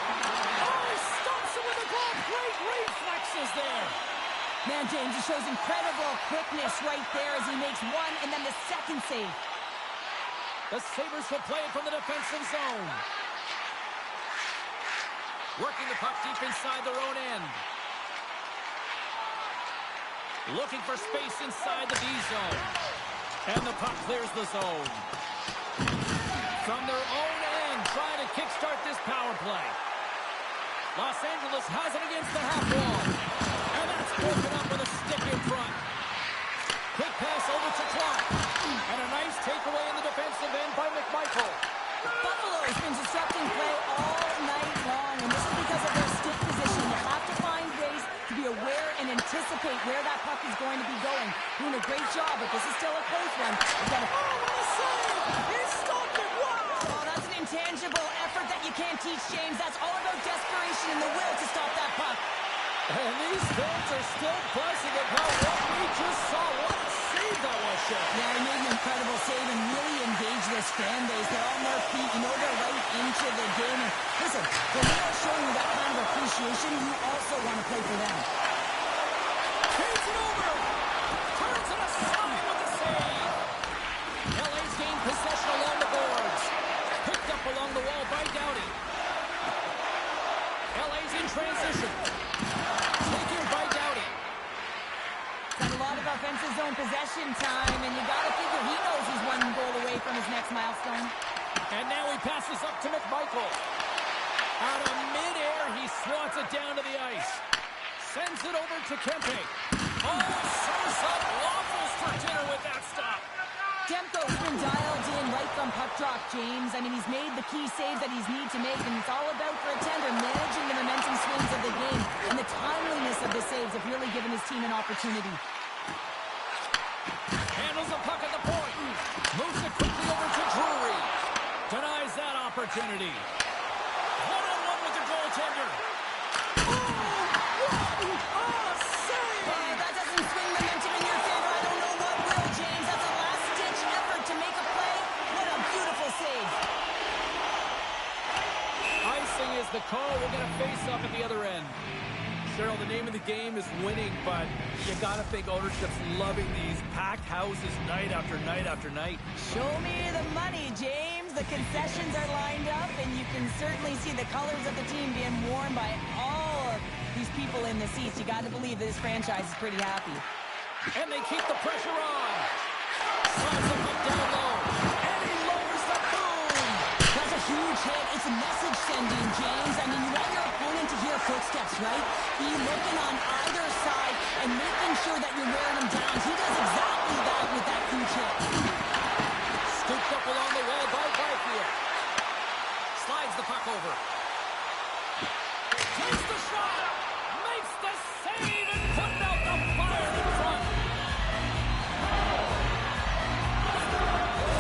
Oh, he stumps it with a glove. Great reflexes there. Man, James, he shows incredible quickness right there as he makes one and then the second save. The Sabres will play it from the defensive zone. Working the puck deep inside their own end. Looking for space inside the D zone. And the puck clears the zone. From their own end, trying to kickstart this power play. Los Angeles has it against the half wall. And that's broken up with a stick in front. Quick pass over to Clark. And a nice takeaway in the defensive end by McMichael. Buffalo has been disrupting play all night long, and this is because of their stick position. You have to find ways to be aware and anticipate where that puck is going to be going. Doing a great job, but this is still a close one. What a save! He stopped it! Wow! Oh, that's an intangible effort that you can't teach, James. That's all about desperation and the will to stop that puck. And these fans are still buzzing about what we just saw. What a save that was, Chef. Yeah, he made an incredible save and really engaged this fan base. They're on their feet. You know they're right into the game. And listen, when they are showing you that kind of appreciation, you also want to play for them. Takes it over. Turns it aside with the save. LA's gained possession along the boards. Picked up along the wall by Doughty. LA's in transition. Taken by Doughty. Got a lot of offensive zone possession time, and you got to figure he knows he's one goal away from his next milestone. And now he passes up to McMichael. Out of midair, he swats it down to the ice. Sends it over to Kempe. Oh, serves up waffles for dinner with that stop. Demko's been dialed in right from puck drop, James. I mean, he's made the key saves that he's need to make, and it's all about for a tender managing the momentum swings of the game, and the timeliness of the saves have really given his team an opportunity. Handles the puck at the point. Moves it quickly over to Drury. Denies that opportunity. One-on-one with the goaltender. That doesn't swing momentum in your favor. I don't know what will, James. That's a last-ditch effort to make a play. What a beautiful save. Icing is the call. We're going to face up at the other end. Cheryl, the name of the game is winning, but you got to think ownership's loving these packed houses night after night after night. Show me the money, James. The concessions are lined up, and you can certainly see the colors of the team being worn by all of these people in the seats. You got to believe this franchise is pretty happy. And they keep the pressure on. Slides the puck down low. And he lowers the boom. That's a huge hit. It's a message sending, James. I mean, you want your opponent to hear footsteps, right? Be looking on either side and making sure that you're wearing them down. He does exactly that with that huge hit. Scooped up along the wall by Byfield. Slides the puck over. Takes the shot. Makes the save and putting out the fire in front.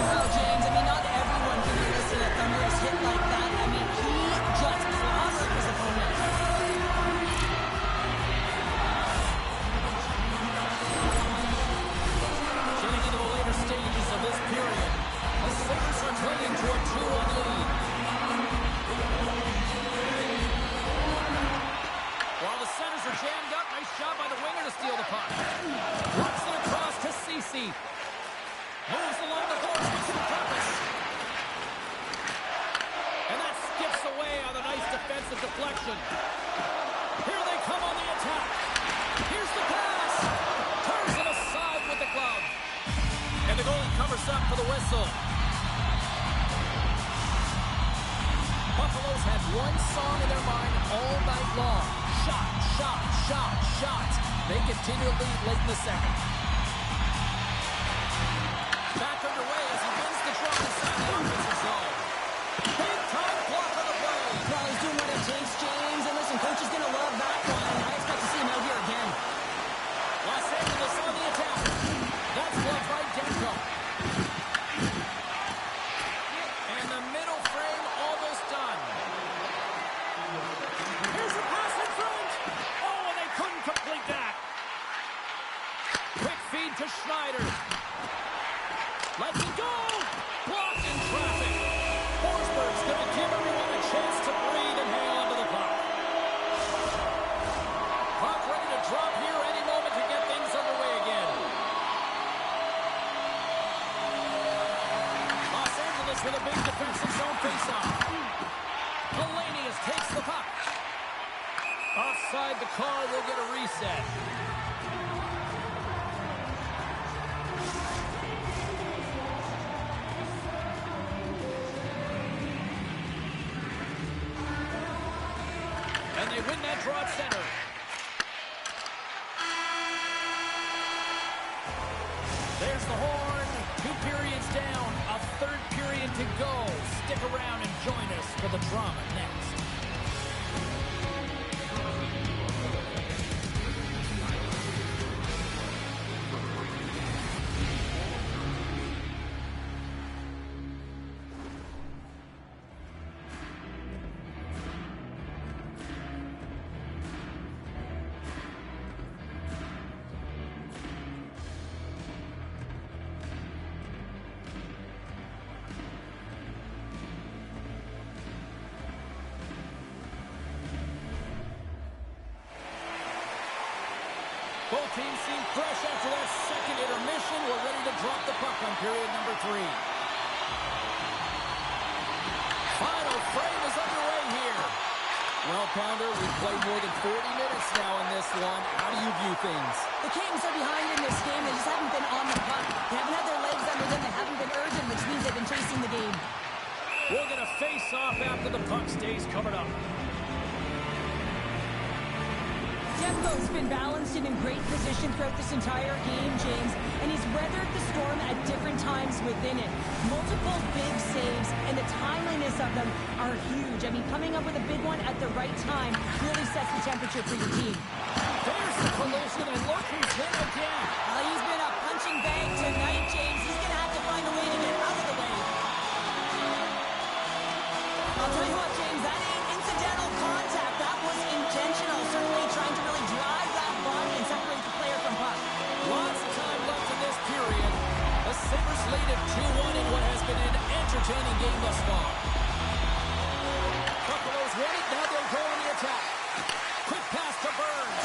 Well, James, I mean, not everyone can listen to a thunderous hit like that. I mean, he just clobbered his opponent. Getting into the later stages of this period, the Sabres are clinging to a 2-1 lead. While the centers are jammed up, nice job by the winger to steal the puck. Runs it across to Ceci. Moves along the boards with some purpose. And that skips away on a nice defensive deflection. Here they come on the attack. Here's the pass. Turns it aside with the glove. And the goalie covers up for the whistle. Buffalo's had one song in their mind all night long. Shot, shot, shot, shot. They continue to lead late in the second. Back underway as he wins the draw inside the offensive zone. Big time block on the play. Well, he's doing what it takes, James. And listen, coach is going to love that one. I expect to see him out here again. Los Angeles on the attack. That side, the call will get a reset. And they win that draw at center. There's the horn. 2 periods down. A third period to go. Stick around and join us for the drama next. Both teams seem fresh after that second intermission. We're ready to drop the puck on period number 3. Final frame is underway here. Well, Pounder, we've played more than 40 minutes now in this one. How do you view things? The Kings are behind in this game. They just haven't been on the puck. They haven't had their legs under them. They haven't been urgent, which means they've been chasing the game. We're going to face off after the puck stays covered up. Demko's been balanced and in great position throughout this entire game, James, and he's weathered the storm at different times within it. Multiple big saves, and the timeliness of them are huge. I mean, coming up with a big one at the right time really sets the temperature for your team. There's the collision, and look who's hit again. He's been a punching bag tonight, James. He's going to have to find a way to get out of the way. I'll tell you what, James, that ain't incidental contact. That was intentional, certainly trying to really drive that body and separate the player from puck. Lots of time left in this period. The Sabres lead at 2-1 in what has been an entertaining game thus far. Buffalo's ready. Now they'll go on the attack. Quick pass to Burns.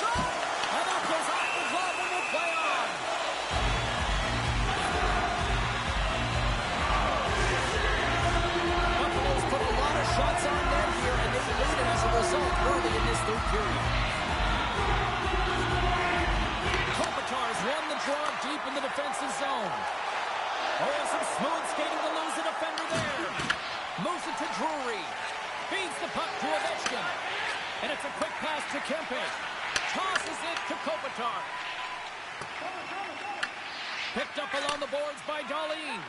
Shot! And that goes off the glove and will play on. Buffalo's put a lot of shots on net here, and they lead it as a result early in this third period. Kopitar's won the draw deep in the defensive zone. Oh, some smooth skating to lose the defender there. Moves it to Drury. Feeds the puck to Ovechkin. And it's a quick pass to Kempe. Tosses it to Kopitar. Picked up along the boards by Darlene.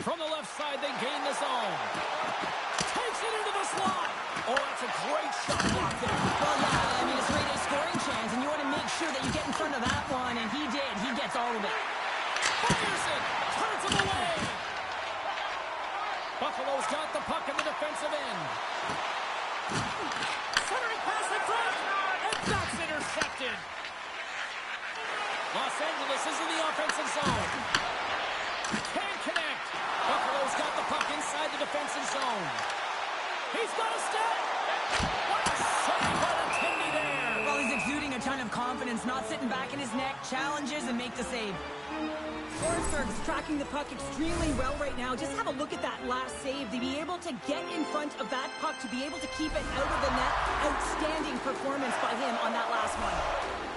From the left side, they gain the zone. Takes it into the slot. Oh, that's a great shot block there. Well, yeah, I mean, it's a scoring chance, and you want to make sure that you get in front of that one, and he did. He gets all of it. Fires it. Turns him away. Buffalo's got the puck in the defensive end. Centering pass in front, and that's intercepted. Los Angeles is in the offensive zone. Can't connect. Buffalo's got the puck inside the defensive zone. He's got a step. What a save by the Tindy there. Well, he's exuding a ton of confidence, not sitting back in his neck, challenges and make the save. Forsberg's tracking the puck extremely well right now. Just have a look at that last save. To be able to get in front of that puck, to be able to keep it out of the net, outstanding performance by him on that last one.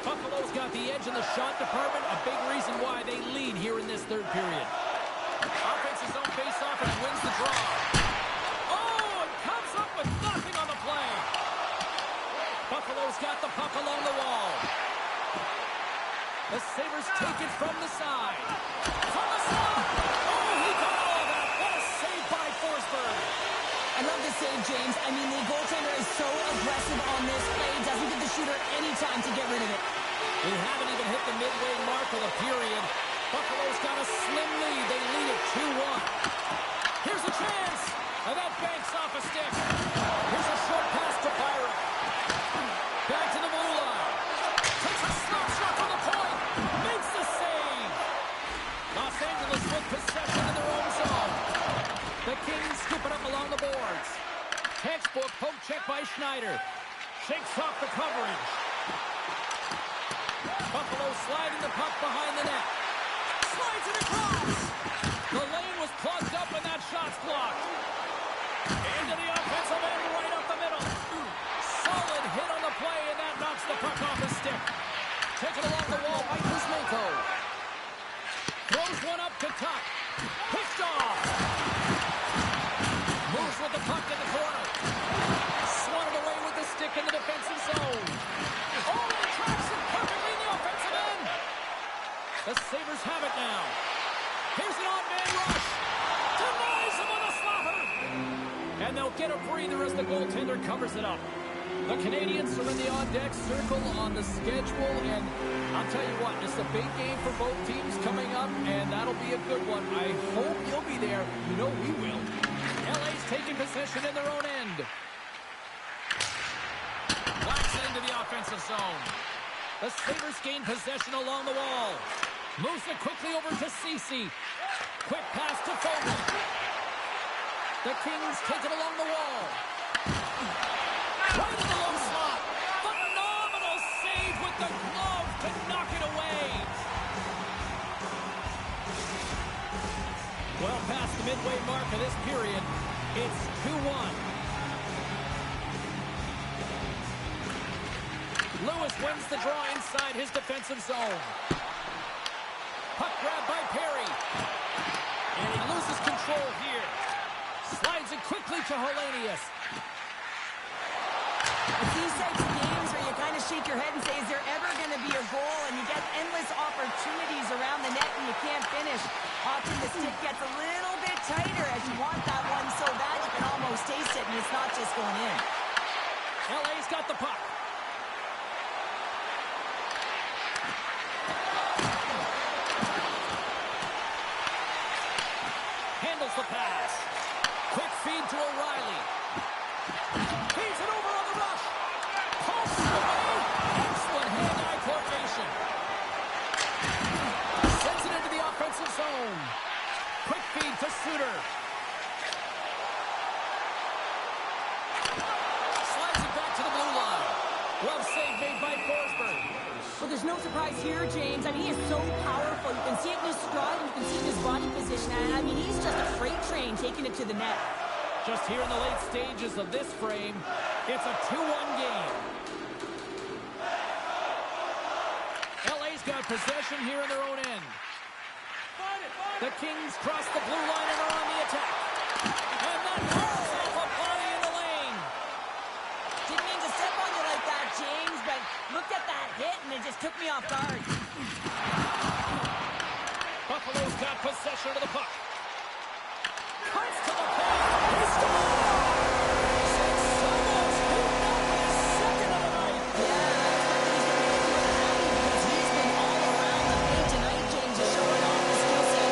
Buffalo's got the edge in the shot department, a big reason why they lead here in this third period. Offense's own face-off and wins the draw. Oh, and comes up with nothing on the play. Buffalo's got the puck along the wall. The Sabres take it from the side. From the slot. Oh, he got all of that. What a save by Forsberg. I love the save, James. I mean, the goaltender is so aggressive on this play. Doesn't give the shooter any time to get rid of it. We haven't even hit the midway mark of the period. Buffalo's got a slim lead. They lead it 2-1. Here's a chance. And that banks off a stick. Here's a short pass to Byron. Back to the blue line. Takes a slap shot from the point. Makes the save. Los Angeles with possession in their own zone. The Kings scoop it up along the boards. Textbook poke check by Schneider. Shakes off the coverage. Buffalo sliding the puck behind the net. Slides it across. The lane was plugged up and that shot's blocked. Into the offensive end right up the middle. goaltender covers it up. The Canadians are in the on-deck circle on the schedule, and I'll tell you what, it's a big game for both teams coming up, and that'll be a good one. I hope you'll be there. You know we will. LA's taking possession in their own end. Knocks it into the offensive zone. The Sabres gain possession along the wall. Moves it quickly over to Ceci. Quick pass to Foden. The Kings take it along the wall. Right in the low slot. Phenomenal save with the glove to knock it away. Well past the midway mark of this period, it's 2-1. Lewis wins the draw inside his defensive zone. Puck grab by Perry. And he loses control here. Slides it quickly to Hellenius. It's these types of games where you kind of shake your head and say, is there ever going to be a goal? And you get endless opportunities around the net and you can't finish. Often the stick gets a little bit tighter as you want that one so bad you can almost taste it, and it's not just going in. LA's got the puck. Handles the pass. Quick feed to O'Reilly. Feeds it over on the rush. Posts away. Excellent hand-eye coordination. Sends it into the offensive zone. Quick feed to Suter. Slides it back to the blue line. Well save made by Forsberg. Well, there's no surprise here, James. I mean, he is so powerful. You can see it in his stride, and you can see it in his body position. And I mean, he's just a freight train taking it to the net. Just here in the late stages of this frame, it's a 2-1 game. LA's got possession here in their own end. The Kings cross the blue line and are on the attack. And that knocks off a body in the lane. Didn't mean to step on you like that, James, but looked at that hit, and it just took me off guard. Buffalo's got possession of the puck. Comes to the paint. He scores! It's Sabres who got his second of the night. Yeah, that's what he's going to be able to have because he's been all around the paint tonight, James, just showing off his skill set.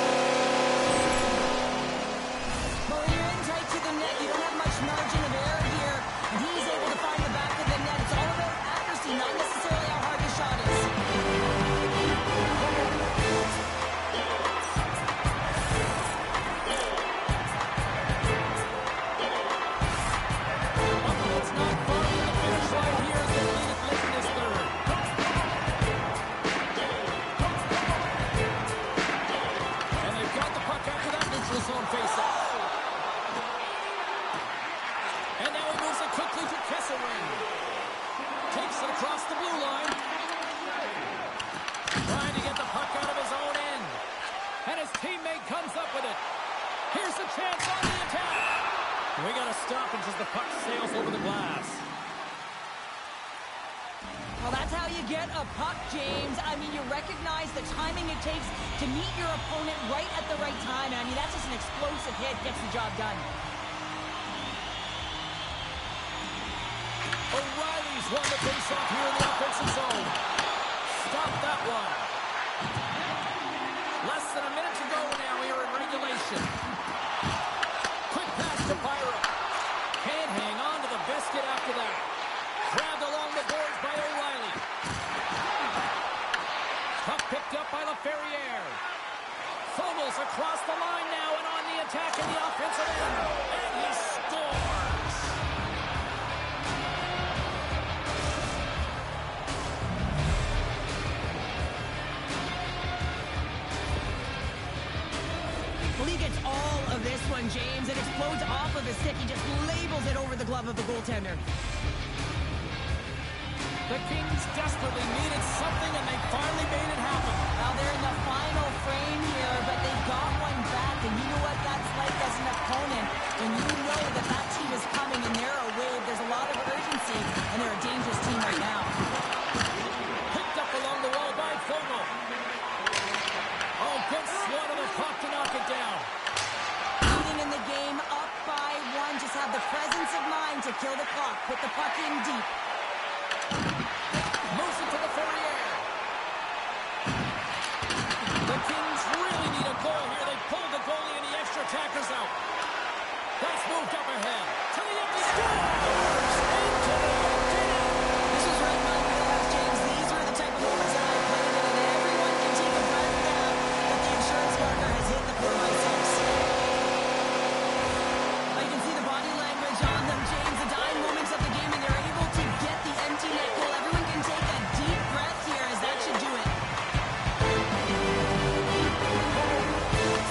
Well, when you're in tight to the net, you don't have much margin of error here, and he's able to find the back of the net. It's all about accuracy, not necessarily how hard the shot is. Buffalo's not far from the finish line here as they lead it late in this third. And they've got the puck after that neutral zone faceoff. And now he moves it quickly to Kesselring. Takes it across the blue line. Trying to get the puck out of his own end. And his teammate comes up with it. Here's a chance on the attack. We got to stop it as the puck sails over the glass. Well, that's how you get a puck, James. I mean, you recognize the timing it takes to meet your opponent right at the right time. I mean, that's just an explosive hit. Gets the job done. O'Reilly's won the faceoff here in the offensive zone. Stop that one. Less than a minute to go now here in regulation. Quick pass to Byram. Can't hang on to the biscuit after that. Grabbed along the boards by O'Reilly. Puck picked up by LaFerriere. Fogel's across the line now and on the attack in the offensive end. And he scores! Well, he gets all of this one, James. It explodes off of his stick. He just labels it over the glove of the goaltender. The Kings desperately needed something, and they finally made it happen. Well, they're in the final frame here, but they got one back, and you know what that's like as an opponent. When you know that that team is coming and they're a wave, there's a lot of urgency, and they're a dangerous team right now. Picked up along the wall by Fogel. Oh, good swat of the puck to knock it down. Leading in the game, up by one, just have the presence of mind to kill the clock. Put the puck in deep. Moves it to the Fourier. The Kings really need a goal here. They pulled the goalie and the extra attackers out. That's moved up ahead. To the empty scores! Into the empty net! This was right in my wheelhouse, James. These are the type of moments that I played in, and everyone can take a breath now that the insurance marker has hit the 4x6. You can see the body language on them, James. The dying moments of the game, and they're able to get the empty net goal. Everyone can take a deep breath here, as that should do it.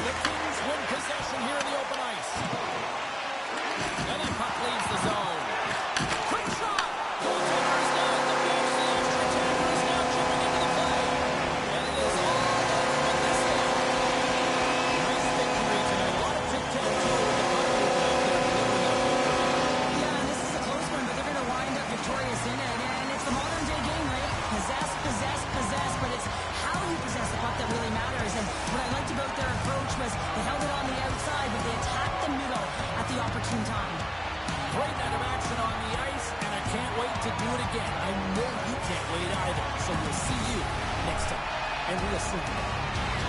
The Kings win possession here in the open ice. And that puck leaves the zone. Quick shot! Goaltender is down the bench. The extra attacker is now jumping into the play. And it is all over with this one. Nice victory tonight. A lot of tic-tac-toe with the puck movement out there. Delivering out victory. Yeah, and this is a close one, but they're going to wind up victorious in it. And it's the modern-day game, right? Possess, possess, possess, but it's how you possess the puck that really matters. And what I liked about their approach was they held it on the outside, but they attacked the middle at the opportune time. Great night of action on the ice, and I can't wait to do it again. I know you can't wait either. So we'll see you next time. And we'll see you.